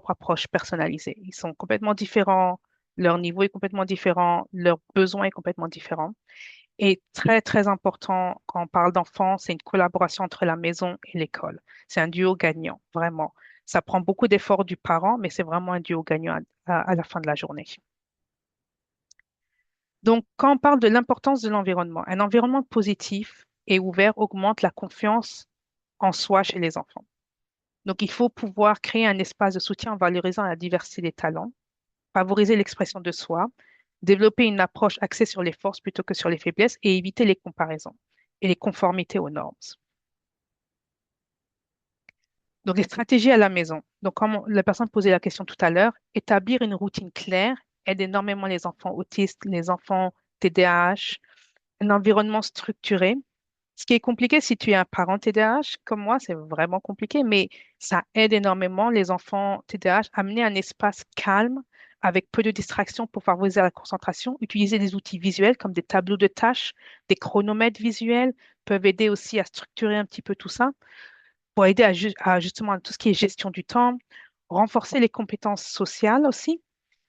approche personnalisée. Ils sont complètement différents, leur niveau est complètement différent, leur besoin est complètement différent. Et très, très important, quand on parle d'enfants, c'est une collaboration entre la maison et l'école. C'est un duo gagnant, vraiment. Ça prend beaucoup d'efforts du parent, mais c'est vraiment un duo gagnant à la fin de la journée. Donc, quand on parle de l'importance de l'environnement, un environnement positif et ouvert augmente la confiance en soi chez les enfants. Donc, il faut pouvoir créer un espace de soutien en valorisant la diversité des talents, favoriser l'expression de soi, développer une approche axée sur les forces plutôt que sur les faiblesses et éviter les comparaisons et les conformités aux normes. Donc, les stratégies à la maison. Donc, comme la personne posait la question tout à l'heure, établir une routine claire aide énormément les enfants autistes, les enfants TDAH, un environnement structuré. Ce qui est compliqué si tu es un parent TDAH, comme moi, c'est vraiment compliqué, mais ça aide énormément les enfants TDAH à amener un espace calme avec peu de distractions pour favoriser la concentration. Utiliser des outils visuels comme des tableaux de tâches, des chronomètres visuels peuvent aider aussi à structurer un petit peu tout ça pour aider à justement tout ce qui est gestion du temps, renforcer les compétences sociales aussi.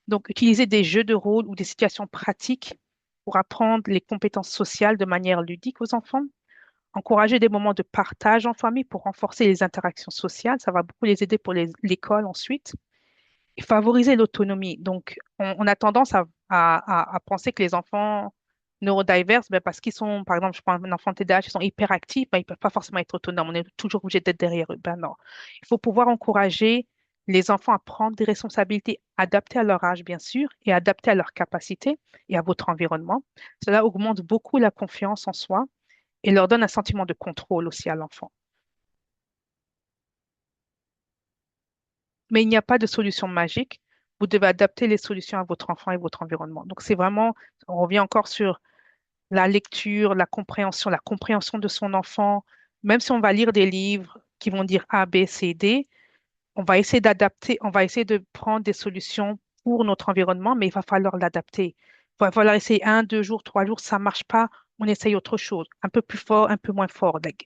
Donc, utiliser des jeux de rôle ou des situations pratiques pour apprendre les compétences sociales de manière ludique aux enfants. Encourager des moments de partage en famille pour renforcer les interactions sociales. Ça va beaucoup les aider pour l'école ensuite. Et favoriser l'autonomie. Donc, on a tendance à penser que les enfants neurodiverses, ben, parce qu'ils sont, par exemple, je prends un enfant TDAH, ils sont hyperactifs, ben, ils ne peuvent pas forcément être autonomes. On est toujours obligé d'être derrière eux. Ben non. Il faut pouvoir encourager les enfants à prendre des responsabilités adaptées à leur âge, bien sûr, et adaptées à leurs capacités et à votre environnement. Cela augmente beaucoup la confiance en soi et leur donne un sentiment de contrôle aussi à l'enfant. Mais il n'y a pas de solution magique. Vous devez adapter les solutions à votre enfant et votre environnement. Donc, c'est vraiment, on revient encore sur la lecture, la compréhension de son enfant. Même si on va lire des livres qui vont dire A, B, C, D, on va essayer d'adapter, on va essayer de prendre des solutions pour notre environnement, mais il va falloir l'adapter. Il va falloir essayer un, 2 jours, 3 jours, ça ne marche pas, on essaye autre chose, un peu plus fort, un peu moins fort. Like,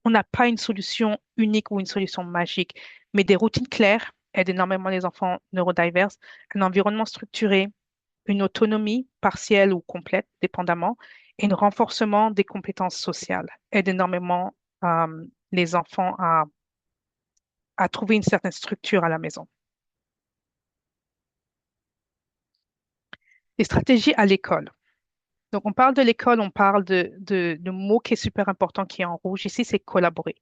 on n'a pas une solution unique ou une solution magique, mais des routines claires aident énormément les enfants neurodiverses, un environnement structuré, une autonomie partielle ou complète, dépendamment, et un renforcement des compétences sociales. Aide énormément les enfants à trouver une certaine structure à la maison. Les stratégies à l'école. Donc, on parle de l'école, on parle de mot qui est super important, qui est en rouge. Ici, c'est collaborer.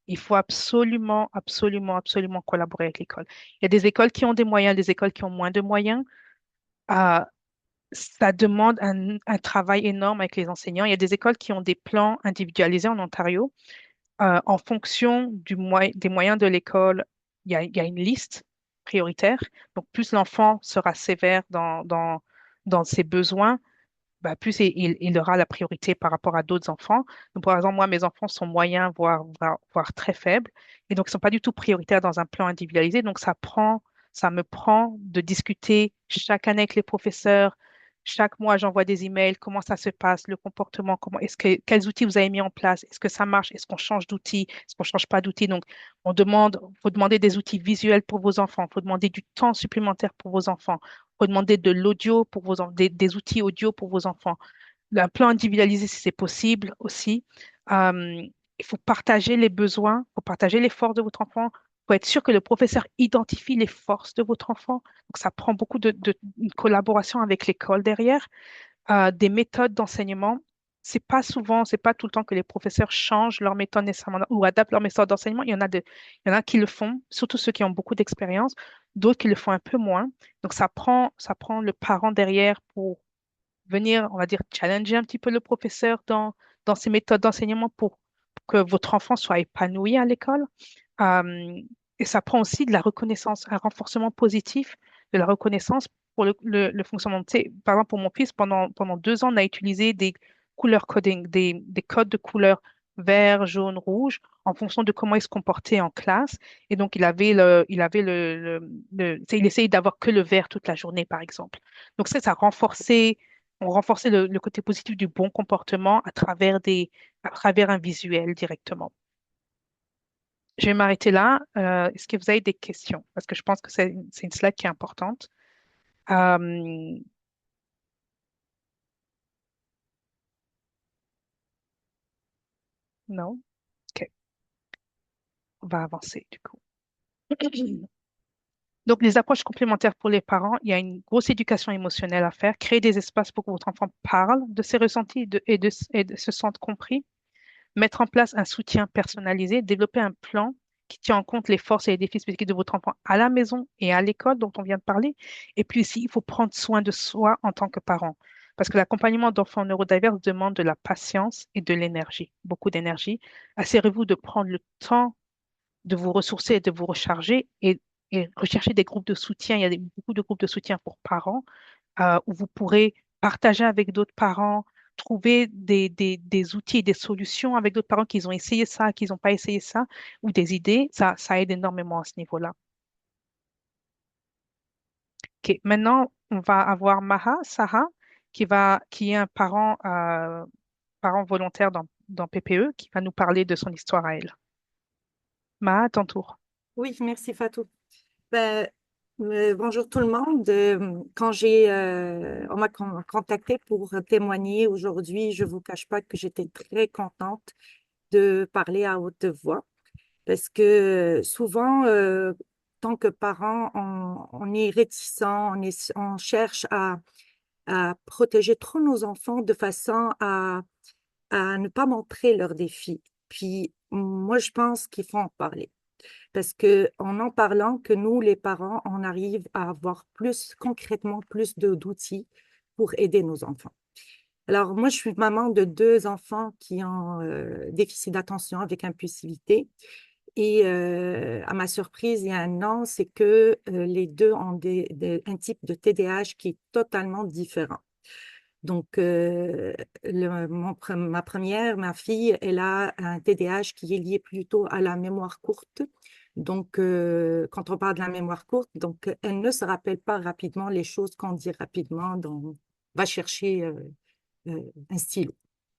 Il faut absolument, absolument, absolument collaborer avec l'école. Il y a des écoles qui ont des moyens, des écoles qui ont moins de moyens. Euh, Ça demande un travail énorme avec les enseignants. Il y a des écoles qui ont des plans individualisés en Ontario. En fonction des moyens de l'école, il y a une liste prioritaire. Donc, plus l'enfant sera sévère dans ses besoins, bah, plus il aura la priorité par rapport à d'autres enfants. Donc, par exemple, moi, mes enfants sont moyens, voire très faibles, et donc ils ne sont pas du tout prioritaires dans un plan individualisé. Donc, ça me prend de discuter chaque année avec les professeurs. Chaque mois, j'envoie des emails, comment ça se passe, le comportement, quels outils vous avez mis en place, est-ce que ça marche, est-ce qu'on change d'outils, est-ce qu'on ne change pas d'outils. Donc, faut demander des outils visuels pour vos enfants, il faut demander du temps supplémentaire pour vos enfants, faut demander de l'audio pour des outils audio pour vos enfants. Un plan individualisé si c'est possible aussi. Euh, il faut partager les besoins, il faut partager les forces de votre enfant. Il faut être sûr que le professeur identifie les forces de votre enfant. Donc, ça prend beaucoup une collaboration avec l'école derrière. Des méthodes d'enseignement. C'est pas tout le temps que les professeurs changent leur méthode nécessairement ou adaptent leur méthode d'enseignement. Il y en a qui le font, surtout ceux qui ont beaucoup d'expérience, d'autres qui le font un peu moins. Donc, ça prend le parent derrière pour venir, on va dire, challenger un petit peu le professeur dans ses méthodes d'enseignement pour que votre enfant soit épanoui à l'école. Euh, et ça prend aussi de la reconnaissance, un renforcement positif de la reconnaissance pour le fonctionnement. Tu sais, par exemple, pour mon fils, pendant 2 ans, on a utilisé des couleurs coding, des codes de couleurs vert, jaune, rouge, en fonction de comment il se comportait en classe. Et donc, tu sais, il essayait d'avoir que le vert toute la journée, par exemple. Donc, on renforçait le côté positif du bon comportement à travers un visuel directement. Je vais m'arrêter là. Est-ce que vous avez des questions? Parce que je pense que c'est une slide qui est importante. Euh, non? OK. On va avancer du coup. Donc, les approches complémentaires pour les parents, il y a une grosse éducation émotionnelle à faire. Créer des espaces pour que votre enfant parle de ses ressentis et de se sente compris. Mettre en place un soutien personnalisé, développer un plan qui tient en compte les forces et les défis spécifiques de votre enfant à la maison et à l'école dont on vient de parler. Et puis aussi, il faut prendre soin de soi en tant que parent. Parce que l'accompagnement d'enfants neurodiverses demande de la patience et de l'énergie, beaucoup d'énergie. Assurez-vous de prendre le temps de vous ressourcer et de vous recharger et rechercher des groupes de soutien. Il y a beaucoup de groupes de soutien pour parents où vous pourrez partager avec d'autres parents, trouver des outils et des solutions avec d'autres parents qui ont essayé ça, qui n'ont pas essayé ça, ou des idées. Ça aide énormément à ce niveau-là. OK. Maintenant, on va avoir Sarah, qui est un parent volontaire dans PPE, qui va nous parler de son histoire à elle. Maha, à ton tour. Oui, merci Fatou. Ben, bonjour tout le monde. On m'a contacté pour témoigner aujourd'hui, je ne vous cache pas que j'étais très contente de parler à haute voix parce que souvent, tant que parents, on est réticents, on cherche à protéger trop nos enfants de façon à ne pas montrer leurs défis. Puis moi, je pense qu'il faut en parler. Parce que en parlant, que nous, les parents, on arrive à avoir plus, concrètement, plus d'outils pour aider nos enfants. Alors, moi, je suis maman de 2 enfants qui ont déficit d'attention avec impulsivité. Et à ma surprise, il y a un an, c'est que les deux ont un type de TDAH qui est totalement différent. Donc, ma première, ma fille, elle a un TDAH qui est lié plutôt à la mémoire courte. Donc, quand on parle de la mémoire courte, donc, elle ne se rappelle pas rapidement les choses qu'on dit rapidement. Donc, va chercher un stylo.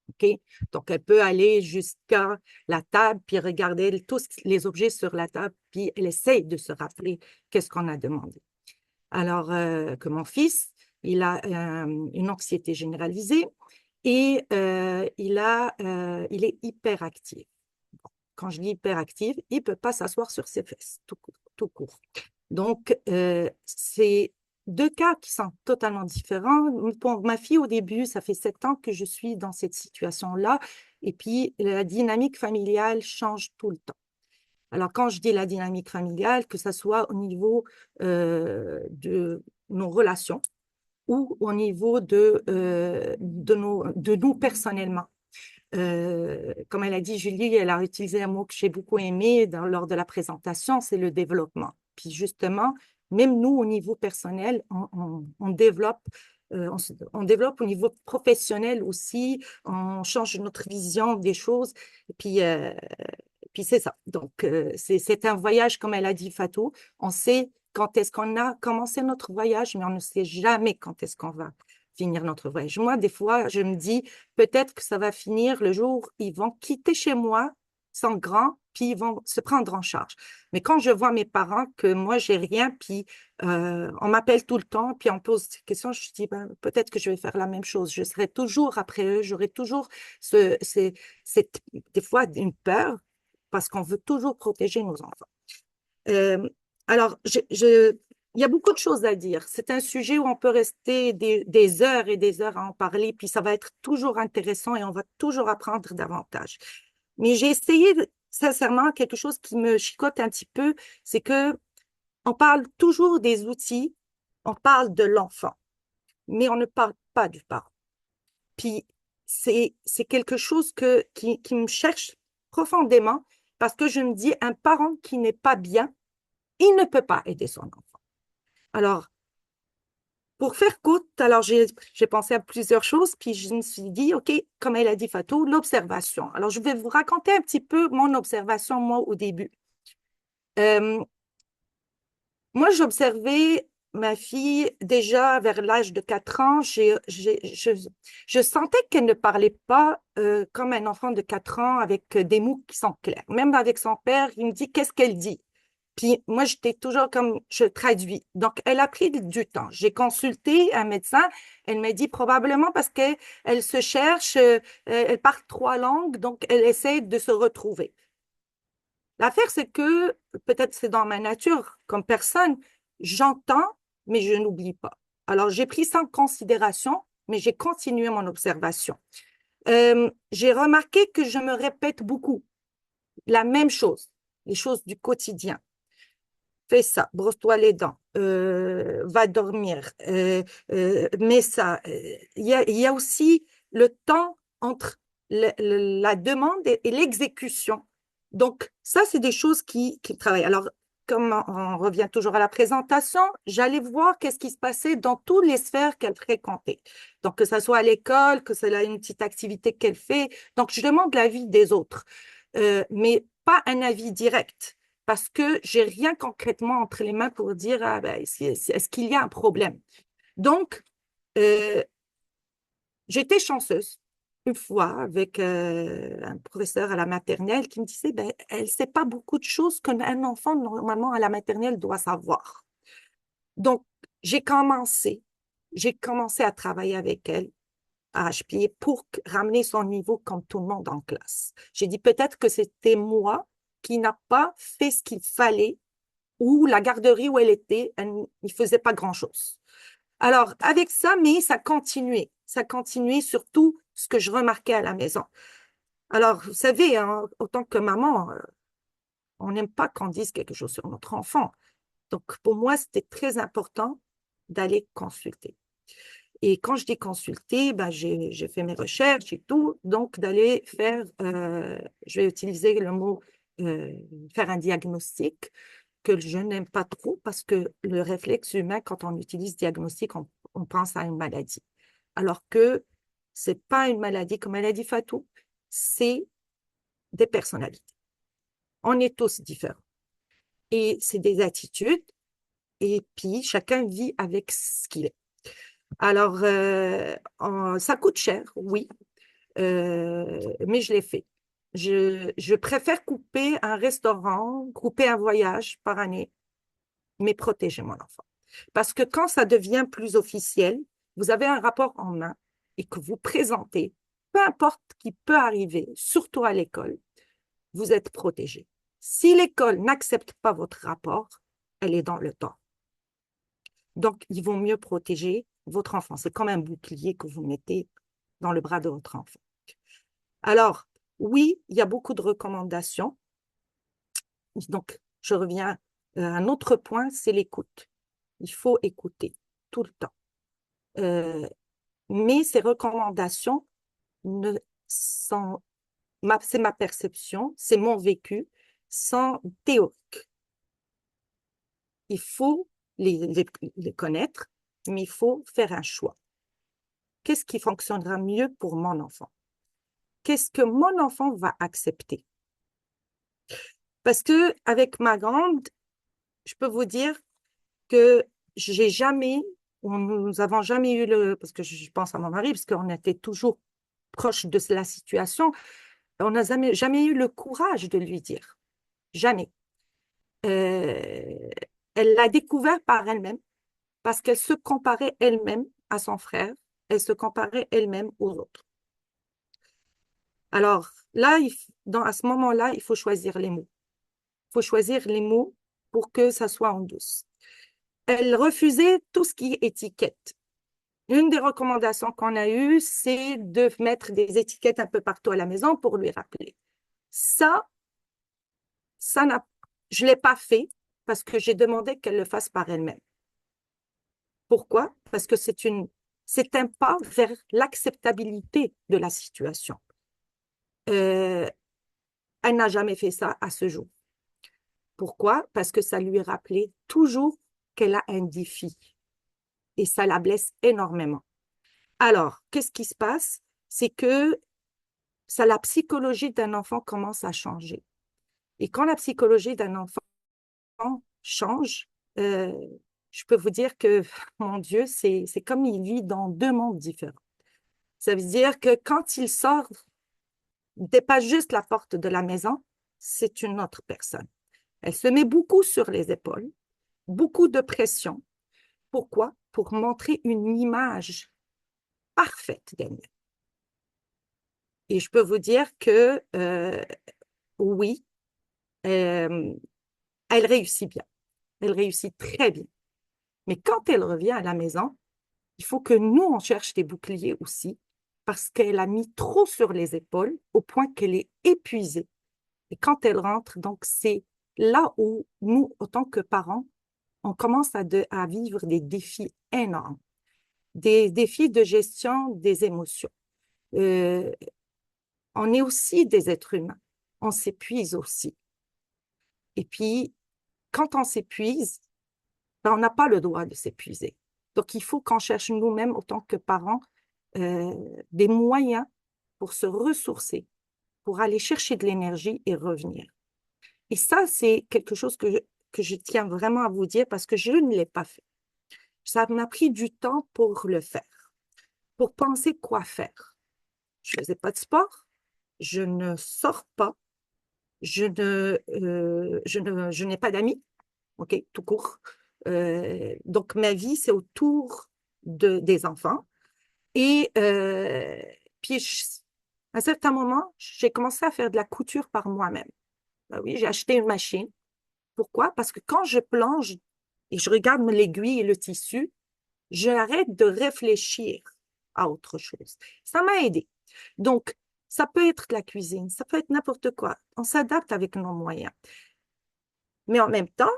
OK? Donc, elle peut aller jusqu'à la table, puis regarder tous les objets sur la table, puis elle essaye de se rappeler qu'est-ce qu'on a demandé. Alors que mon fils, il a une anxiété généralisée et il est hyperactif. Bon, quand je dis hyperactif, il ne peut pas s'asseoir sur ses fesses, tout court. Tout court. Donc, c'est deux cas qui sont totalement différents. Pour ma fille, au début, ça fait 7 ans que je suis dans cette situation-là, et puis la dynamique familiale change tout le temps. Alors, quand je dis la dynamique familiale, que ce soit au niveau de nos relations ou au niveau de nous personnellement. Comme elle a dit, Julie, elle a utilisé un mot que j'ai beaucoup aimé lors de la présentation, c'est le développement. Puis justement, même nous, au niveau personnel, on développe, on développe au niveau professionnel aussi, on change notre vision des choses. Et puis c'est ça. Donc, c'est un voyage, comme elle a dit Fatou. On sait quand est-ce qu'on a commencé notre voyage, mais on ne sait jamais quand est-ce qu'on va finir notre voyage. Moi, des fois, je me dis, peut-être que ça va finir le jour où ils vont quitter chez moi, sans grand, puis ils vont se prendre en charge. Mais quand je vois mes parents, que moi, j'ai rien, puis on m'appelle tout le temps, puis on pose des questions, je me dis, ben, peut-être que je vais faire la même chose. Je serai toujours après eux, j'aurai toujours des fois une peur, parce qu'on veut toujours protéger nos enfants. Euh, alors, il y a beaucoup de choses à dire. C'est un sujet où on peut rester des heures et des heures à en parler, puis ça va être toujours intéressant et on va toujours apprendre davantage. Mais j'ai essayé, sincèrement, quelque chose qui me chicote un petit peu, c'est que on parle toujours des outils, on parle de l'enfant, mais on ne parle pas du parent. Puis c'est quelque chose qui me cherche profondément parce que je me dis, un parent qui n'est pas bien, il ne peut pas aider son enfant. Alors, pour faire courte, alors j'ai pensé à plusieurs choses, puis je me suis dit, OK, comme elle a dit Fatou, l'observation. Alors, je vais vous raconter un petit peu mon observation, moi, au début. Euh, Moi, j'observais ma fille déjà vers l'âge de 4 ans. Je sentais qu'elle ne parlait pas comme un enfant de 4 ans avec des mots qui sont clairs. Même avec son père, il me dit, qu'est-ce qu'elle dit? Puis moi, j'étais toujours comme, je traduis. Donc, elle a pris du temps. J'ai consulté un médecin. Elle m'a dit probablement parce qu'elle se cherche, elle parle 3 langues, donc elle essaie de se retrouver. L'affaire, c'est que, peut-être c'est dans ma nature comme personne, j'entends, mais je n'oublie pas. Alors, j'ai pris ça en considération, mais j'ai continué mon observation. J'ai remarqué que je me répète beaucoup la même chose, les choses du quotidien. Fais ça, brosse-toi les dents, va dormir, mets ça. Il y a aussi le temps entre la demande et l'exécution. Donc, ça, c'est des choses qui travaillent. Alors, comme on revient toujours à la présentation, j'allais voir qu'est-ce qui se passait dans toutes les sphères qu'elle fréquentait. Donc, que ce soit à l'école, que ce soit une petite activité qu'elle fait. Donc, je demande l'avis des autres, mais pas un avis direct parce que j'ai rien concrètement entre les mains pour dire ah ben, est-ce qu'il y a un problème. Donc, j'étais chanceuse une fois avec un professeur à la maternelle qui me disait ben, elle ne sait pas beaucoup de choses qu'un enfant, normalement, à la maternelle doit savoir. Donc, j'ai commencé à travailler avec elle à HPI pour ramener son niveau comme tout le monde en classe. J'ai dit peut-être que c'était moi qui n'a pas fait ce qu'il fallait ou la garderie où elle était, elle ne faisait pas grand-chose. Alors, avec ça, mais ça continuait. Ça continuait surtout ce que je remarquais à la maison. Alors, vous savez, hein, autant que maman, on n'aime pas qu'on dise quelque chose sur notre enfant. Donc, pour moi, c'était très important d'aller consulter. Et quand je dis consulter, ben, j'ai fait mes recherches et tout, donc d'aller faire, je vais utiliser le mot faire un diagnostic que je n'aime pas trop parce que le réflexe humain, quand on utilise diagnostic, on pense à une maladie. Alors que ce n'est pas une maladie, comme elle a dit Fatou, c'est des personnalités. On est tous différents. Et c'est des attitudes, et puis chacun vit avec ce qu'il est. Alors, ça coûte cher, oui, mais je l'ai fait. Je préfère couper un restaurant, couper un voyage par année, mais protéger mon enfant. Parce que quand ça devient plus officiel, vous avez un rapport en main et que vous présentez, peu importe ce qui peut arriver, surtout à l'école, vous êtes protégé. Si l'école n'accepte pas votre rapport, elle est dans le tort. Donc, il vaut mieux protéger votre enfant. C'est comme un bouclier que vous mettez dans le bras de votre enfant. Alors, oui, il y a beaucoup de recommandations. Donc, je reviens à un autre point, c'est l'écoute. Il faut écouter tout le temps. Mais ces recommandations ne sont, c'est ma perception, c'est mon vécu, sont théoriques. Il faut les connaître, mais il faut faire un choix. Qu'est-ce qui fonctionnera mieux pour mon enfant? Qu'est-ce que mon enfant va accepter? Parce que avec ma grande, je peux vous dire que nous avons jamais eu parce que je pense à mon mari, parce qu'on était toujours proche de la situation, on n'a jamais eu le courage de lui dire. Jamais. Elle l'a découvert par elle-même, parce qu'elle se comparait elle-même à son frère, elle se comparait elle-même aux autres. Alors là, à ce moment-là, il faut choisir les mots. Il faut choisir les mots pour que ça soit en douce. Elle refusait tout ce qui est étiquette. Une des recommandations qu'on a eues, c'est de mettre des étiquettes un peu partout à la maison pour lui rappeler. Ça je ne l'ai pas fait parce que j'ai demandé qu'elle le fasse par elle-même. Pourquoi? Parce que c'est un pas vers l'acceptabilité de la situation. Elle n'a jamais fait ça à ce jour. Pourquoi? Parce que ça lui rappelait toujours qu'elle a un défi et ça la blesse énormément. Alors, qu'est-ce qui se passe? C'est que la psychologie d'un enfant commence à changer. Et quand la psychologie d'un enfant change, je peux vous dire que, mon Dieu, c'est comme il vit dans deux mondes différents. Ça veut dire que quand il sort, dépasse juste la porte de la maison, c'est une autre personne. Elle se met beaucoup sur les épaules, beaucoup de pression. Pourquoi? Pour montrer une image parfaite d'elle-même. Et je peux vous dire que oui, elle réussit bien. Elle réussit très bien. Mais quand elle revient à la maison, il faut que nous, on cherche des boucliers aussi, parce qu'elle a mis trop sur les épaules au point qu'elle est épuisée. Et quand elle rentre, donc c'est là où nous, autant que parents, on commence à vivre des défis énormes, des défis de gestion des émotions. On est aussi des êtres humains. On s'épuise aussi. Et puis, quand on s'épuise, ben, on n'a pas le droit de s'épuiser. Donc, il faut qu'on cherche nous-mêmes, autant que parents, des moyens pour se ressourcer, pour aller chercher de l'énergie et revenir. Et ça, c'est quelque chose que je tiens vraiment à vous dire parce que je ne l'ai pas fait. Ça m'a pris du temps pour le faire, pour penser quoi faire. Je ne faisais pas de sport, je ne sors pas, je n'ai pas d'amis, OK, tout court. Donc, ma vie, c'est autour des enfants. Et puis, à un certain moment, j'ai commencé à faire de la couture par moi-même. Ben oui, j'ai acheté une machine. Pourquoi? Parce que quand je plonge et je regarde l'aiguille et le tissu, j'arrête de réfléchir à autre chose. Ça m'a aidé. Donc, ça peut être de la cuisine, ça peut être n'importe quoi. On s'adapte avec nos moyens. Mais en même temps,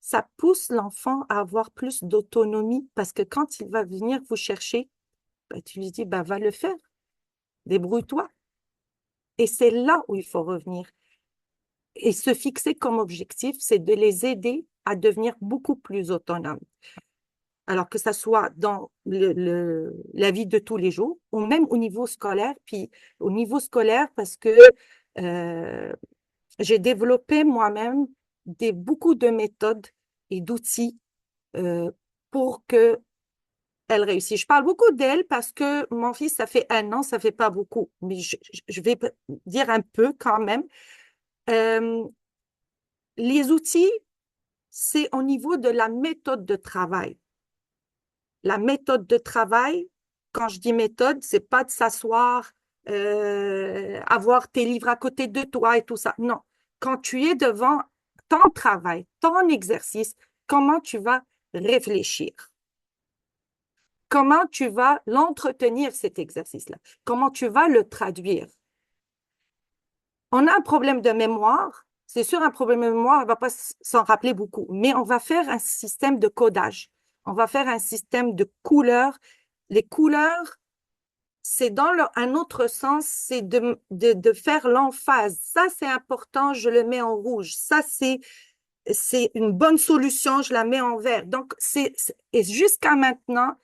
ça pousse l'enfant à avoir plus d'autonomie parce que quand il va venir vous chercher, ben, tu lui dis, ben, va le faire, débrouille-toi. Et c'est là où il faut revenir. Et se fixer comme objectif, c'est de les aider à devenir beaucoup plus autonomes. Alors que ça soit dans la vie de tous les jours ou même au niveau scolaire. Puis au niveau scolaire, parce que j'ai développé moi-même beaucoup de méthodes et d'outils pour qu'elle réussisse. Je parle beaucoup d'elle parce que mon fils, ça fait 1 an, ça fait pas beaucoup, mais je vais dire un peu quand même. Les outils, c'est au niveau de la méthode de travail. La méthode de travail, Quand je dis méthode, c'est pas de s'asseoir, avoir tes livres à côté de toi et tout ça. Non. Quand tu es devant ton travail, ton exercice, comment tu vas réfléchir? Comment tu vas l'entretenir, cet exercice-là? Comment tu vas le traduire? On a un problème de mémoire. C'est sûr, un problème de mémoire, on ne va pas s'en rappeler beaucoup, mais on va faire un système de codage. On va faire un système de couleurs. Les couleurs, c'est dans un autre sens, c'est de faire l'emphase. Ça, c'est important, je le mets en rouge. Ça, c'est une bonne solution, je la mets en vert. Donc, et jusqu'à maintenant,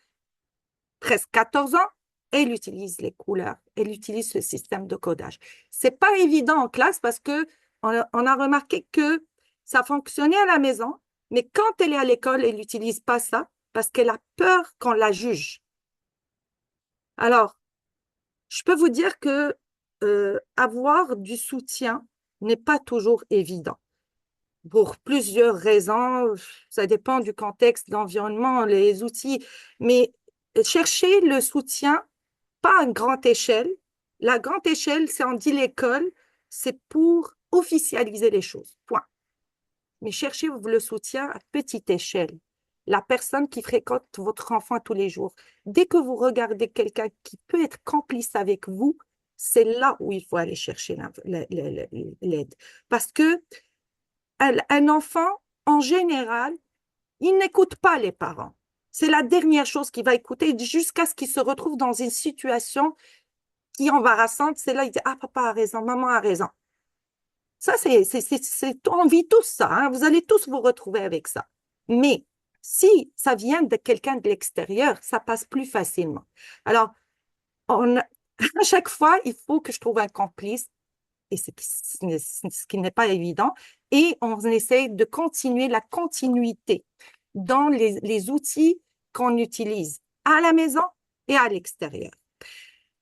presque 14 ans, elle utilise les couleurs, elle utilise ce système de codage. C'est pas évident en classe parce que on a remarqué que ça fonctionnait à la maison, mais quand elle est à l'école, elle n'utilise pas ça parce qu'elle a peur qu'on la juge. Alors, je peux vous dire que avoir du soutien n'est pas toujours évident pour plusieurs raisons. Ça dépend du contexte, de l'environnement, les outils, mais chercher le soutien, pas à grande échelle. La grande échelle, c'est on dit l'école, c'est pour officialiser les choses. Point. Mais cherchez le soutien à petite échelle. La personne qui fréquente votre enfant tous les jours. Dès que vous regardez quelqu'un qui peut être complice avec vous, c'est là où il faut aller chercher l'aide. Parce que un enfant, en général, il n'écoute pas les parents. C'est la dernière chose qu'il va écouter jusqu'à ce qu'il se retrouve dans une situation qui est embarrassante. C'est là, il dit, ah, papa a raison, maman a raison. Ça, on vit tous ça, hein. Vous allez tous vous retrouver avec ça. Mais si ça vient de quelqu'un de l'extérieur, ça passe plus facilement. Alors, à chaque fois, il faut que je trouve un complice, et ce qui n'est pas évident, et on essaie de continuer la continuité dans les outils qu'on utilise à la maison et à l'extérieur.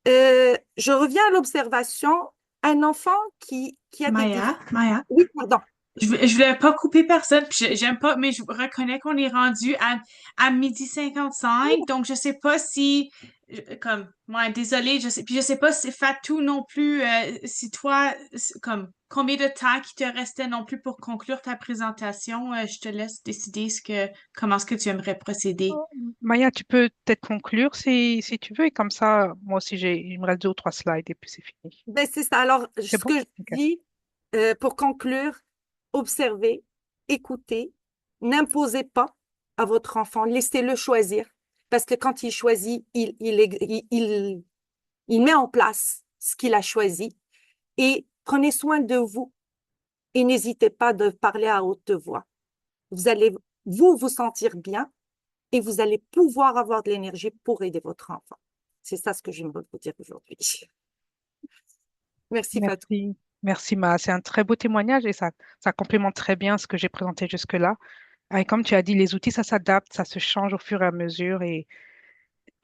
Je reviens à l'observation, un enfant qui a des difficultés. Maya, Oui, pardon. je voulais pas couper personne, puis j'aime pas, mais je reconnais qu'on est rendu à 12h55, donc je sais pas si, comme, ouais, désolée, puis je sais pas si Fatou non plus, si toi, comme, combien de temps qui te restait non plus pour conclure ta présentation, je te laisse décider comment est-ce que tu aimerais procéder. Maya, tu peux peut-être conclure si tu veux, et comme ça, moi aussi, il me reste 2 ou 3 slides et puis c'est fini. Ben, c'est ça. Alors, C'est ce bon? que je Ok. dis pour conclure, observez, écoutez, n'imposez pas à votre enfant, laissez-le choisir. Parce que quand il choisit, il met en place ce qu'il a choisi. Et prenez soin de vous et n'hésitez pas de parler à haute voix. Vous allez vous sentir bien et vous allez pouvoir avoir de l'énergie pour aider votre enfant. C'est ça ce que j'aimerais vous dire aujourd'hui. Merci Fatou. Merci. Merci, Ma. C'est un très beau témoignage et ça complémente très bien ce que j'ai présenté jusque-là. Et comme tu as dit, les outils, ça s'adapte, ça se change au fur et à mesure. Et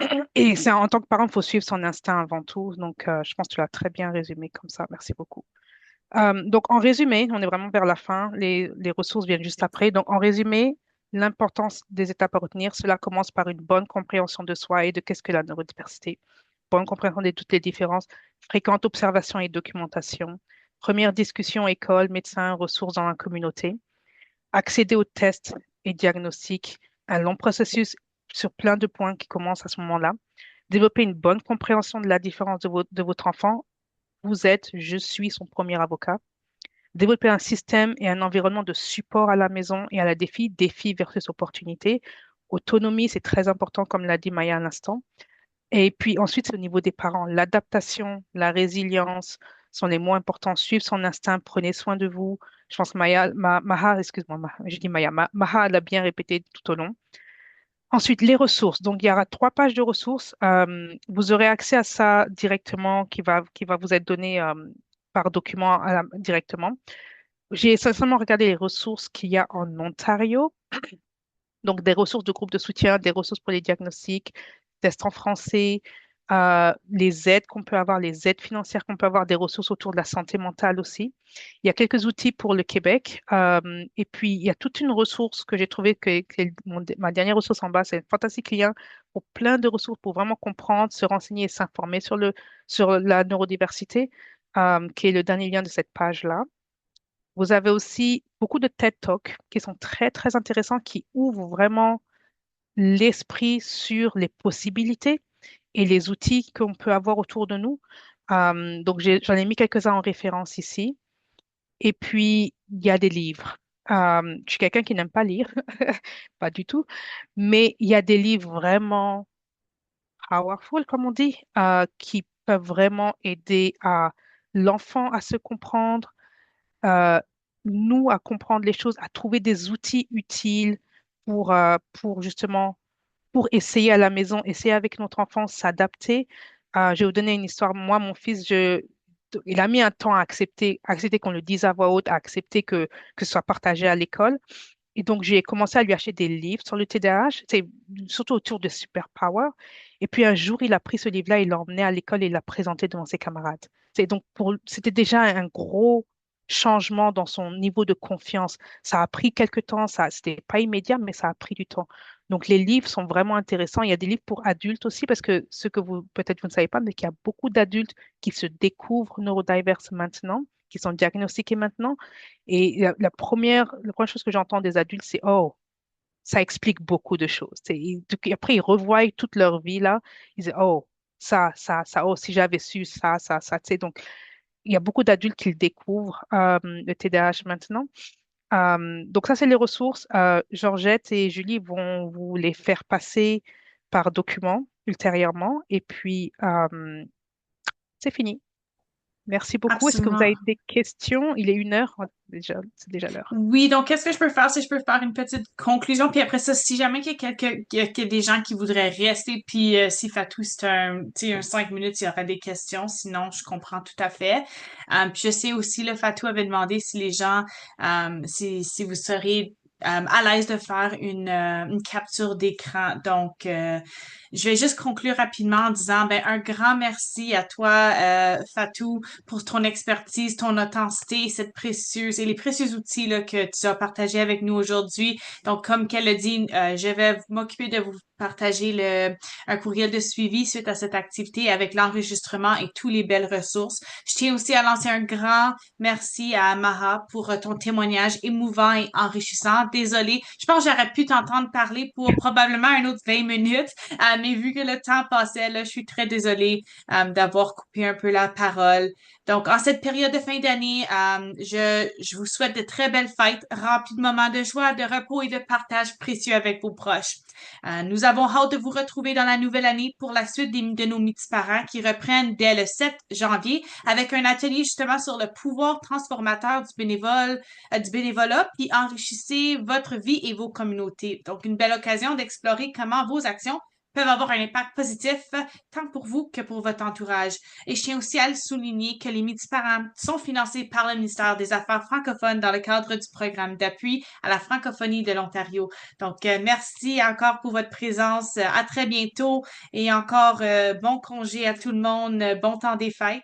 en tant que parent, il faut suivre son instinct avant tout. Donc, je pense que tu l'as très bien résumé comme ça. Merci beaucoup. Donc, en résumé, on est vraiment vers la fin. Les ressources viennent juste après. Donc, en résumé, l'importance des étapes à retenir, cela commence par une bonne compréhension de soi et de qu'est-ce que la neurodiversité. Bonne compréhension de toutes les différences, fréquente observation et documentation, première discussion école, médecin, ressources dans la communauté, accéder aux tests et diagnostics, un long processus sur plein de points qui commencent à ce moment-là, développer une bonne compréhension de la différence de votre enfant. Vous êtes, je suis son premier avocat. Développer un système et un environnement de support à la maison et à la défi versus opportunité. Autonomie, c'est très important, comme l'a dit Maya à l'instant. Et puis ensuite, c'est au niveau des parents. L'adaptation, la résilience sont les mots importants. Suivre son instinct, prenez soin de vous. Je pense que Maha, excuse-moi, je dis Maya, Maha l'a bien répété tout au long. Ensuite, les ressources. Donc, il y aura 3 pages de ressources. Vous aurez accès à ça directement, qui va vous être donné par document directement. J'ai essentiellement regardé les ressources qu'il y a en Ontario. Donc, des ressources de groupes de soutien, des ressources pour les diagnostics, tests en français, les aides qu'on peut avoir, les aides financières qu'on peut avoir, des ressources autour de la santé mentale aussi. Il y a quelques outils pour le Québec. Et puis, il y a toute une ressource que j'ai trouvée, ma dernière ressource en bas, c'est Fantastic Lien, pour plein de ressources pour vraiment comprendre, se renseigner et s'informer sur la neurodiversité, qui est le dernier lien de cette page-là. Vous avez aussi beaucoup de TED Talks qui sont très, très intéressants, qui ouvrent vraiment l'esprit sur les possibilités et les outils qu'on peut avoir autour de nous. Donc, j'en ai mis quelques-uns en référence ici. Et puis, il y a des livres. Je suis quelqu'un qui n'aime pas lire, pas du tout, mais il y a des livres vraiment powerful, comme on dit, qui peuvent vraiment aider l'enfant à se comprendre, euh, nous à comprendre les choses, à trouver des outils utiles pour justement pour essayer à la maison, essayer avec notre enfant, s'adapter. Je vais vous donner une histoire. Moi, mon fils, il a mis un temps à accepter qu'on le dise à voix haute, à accepter que ce soit partagé à l'école. Et donc, j'ai commencé à lui acheter des livres sur le TDAH, c'est surtout autour de Superpower. Et puis, un jour, il a pris ce livre-là, il l'a emmené à l'école et il l'a présenté devant ses camarades. C'était déjà un gros changement dans son niveau de confiance. Ça a pris quelques temps, c'était pas immédiat, mais ça a pris du temps. Donc, les livres sont vraiment intéressants. Il y a des livres pour adultes aussi, parce que ce que peut-être vous ne savez pas, mais qu'il y a beaucoup d'adultes qui se découvrent neurodiverses maintenant, qui sont diagnostiqués maintenant. Et la première chose que j'entends des adultes, c'est oh, ça explique beaucoup de choses. Après, ils revoient toute leur vie là. Ils disent oh, ça, oh, si j'avais su ça. Tu sais, donc, il y a beaucoup d'adultes qui le découvrent, le TDAH maintenant. Donc, ça, c'est les ressources. Georgette et Julie vont vous les faire passer par document ultérieurement. Et puis, c'est fini. Merci beaucoup. Est-ce que vous avez Absolument. des questions? Il est 1 heure. Déjà, c'est déjà l'heure. Oui, donc qu'est-ce que je peux faire? C'est je peux faire une petite conclusion, puis après ça, si jamais qu'il y a des gens qui voudraient rester, puis si Fatou, c'est tu sais, un 5 minutes, il y aurait des questions, sinon je comprends tout à fait. Puis je sais aussi, le Fatou avait demandé si les gens, si vous seriez à l'aise de faire une capture d'écran. Donc, je vais juste conclure rapidement en disant, ben, un grand merci à toi, Fatou, pour ton expertise, ton authenticité, les précieux outils là, que tu as partagés avec nous aujourd'hui. Donc, comme qu'elle a dit, je vais m'occuper de vous partager un courriel de suivi suite à cette activité avec l'enregistrement et toutes les belles ressources. Je tiens aussi à lancer un grand merci à Maha pour ton témoignage émouvant et enrichissant. Désolée, je pense que j'aurais pu t'entendre parler pour probablement un autre 20 minutes, mais vu que le temps passait, là, je suis très désolée d'avoir coupé un peu la parole. Donc, en cette période de fin d'année, je vous souhaite de très belles fêtes, remplies de moments de joie, de repos et de partage précieux avec vos proches. Nous avons hâte de vous retrouver dans la nouvelle année pour la suite de nos parents qui reprennent dès le 7 janvier avec un atelier justement sur le pouvoir transformateur du bénévolat, puis enrichissez votre vie et vos communautés. Donc, une belle occasion d'explorer comment vos actions peuvent avoir un impact positif tant pour vous que pour votre entourage. Et je tiens aussi à le souligner que les Midi-Parents sont financés par le ministère des Affaires francophones dans le cadre du programme d'appui à la francophonie de l'Ontario. Donc, merci encore pour votre présence. À très bientôt et encore bon congé à tout le monde. Bon temps des fêtes.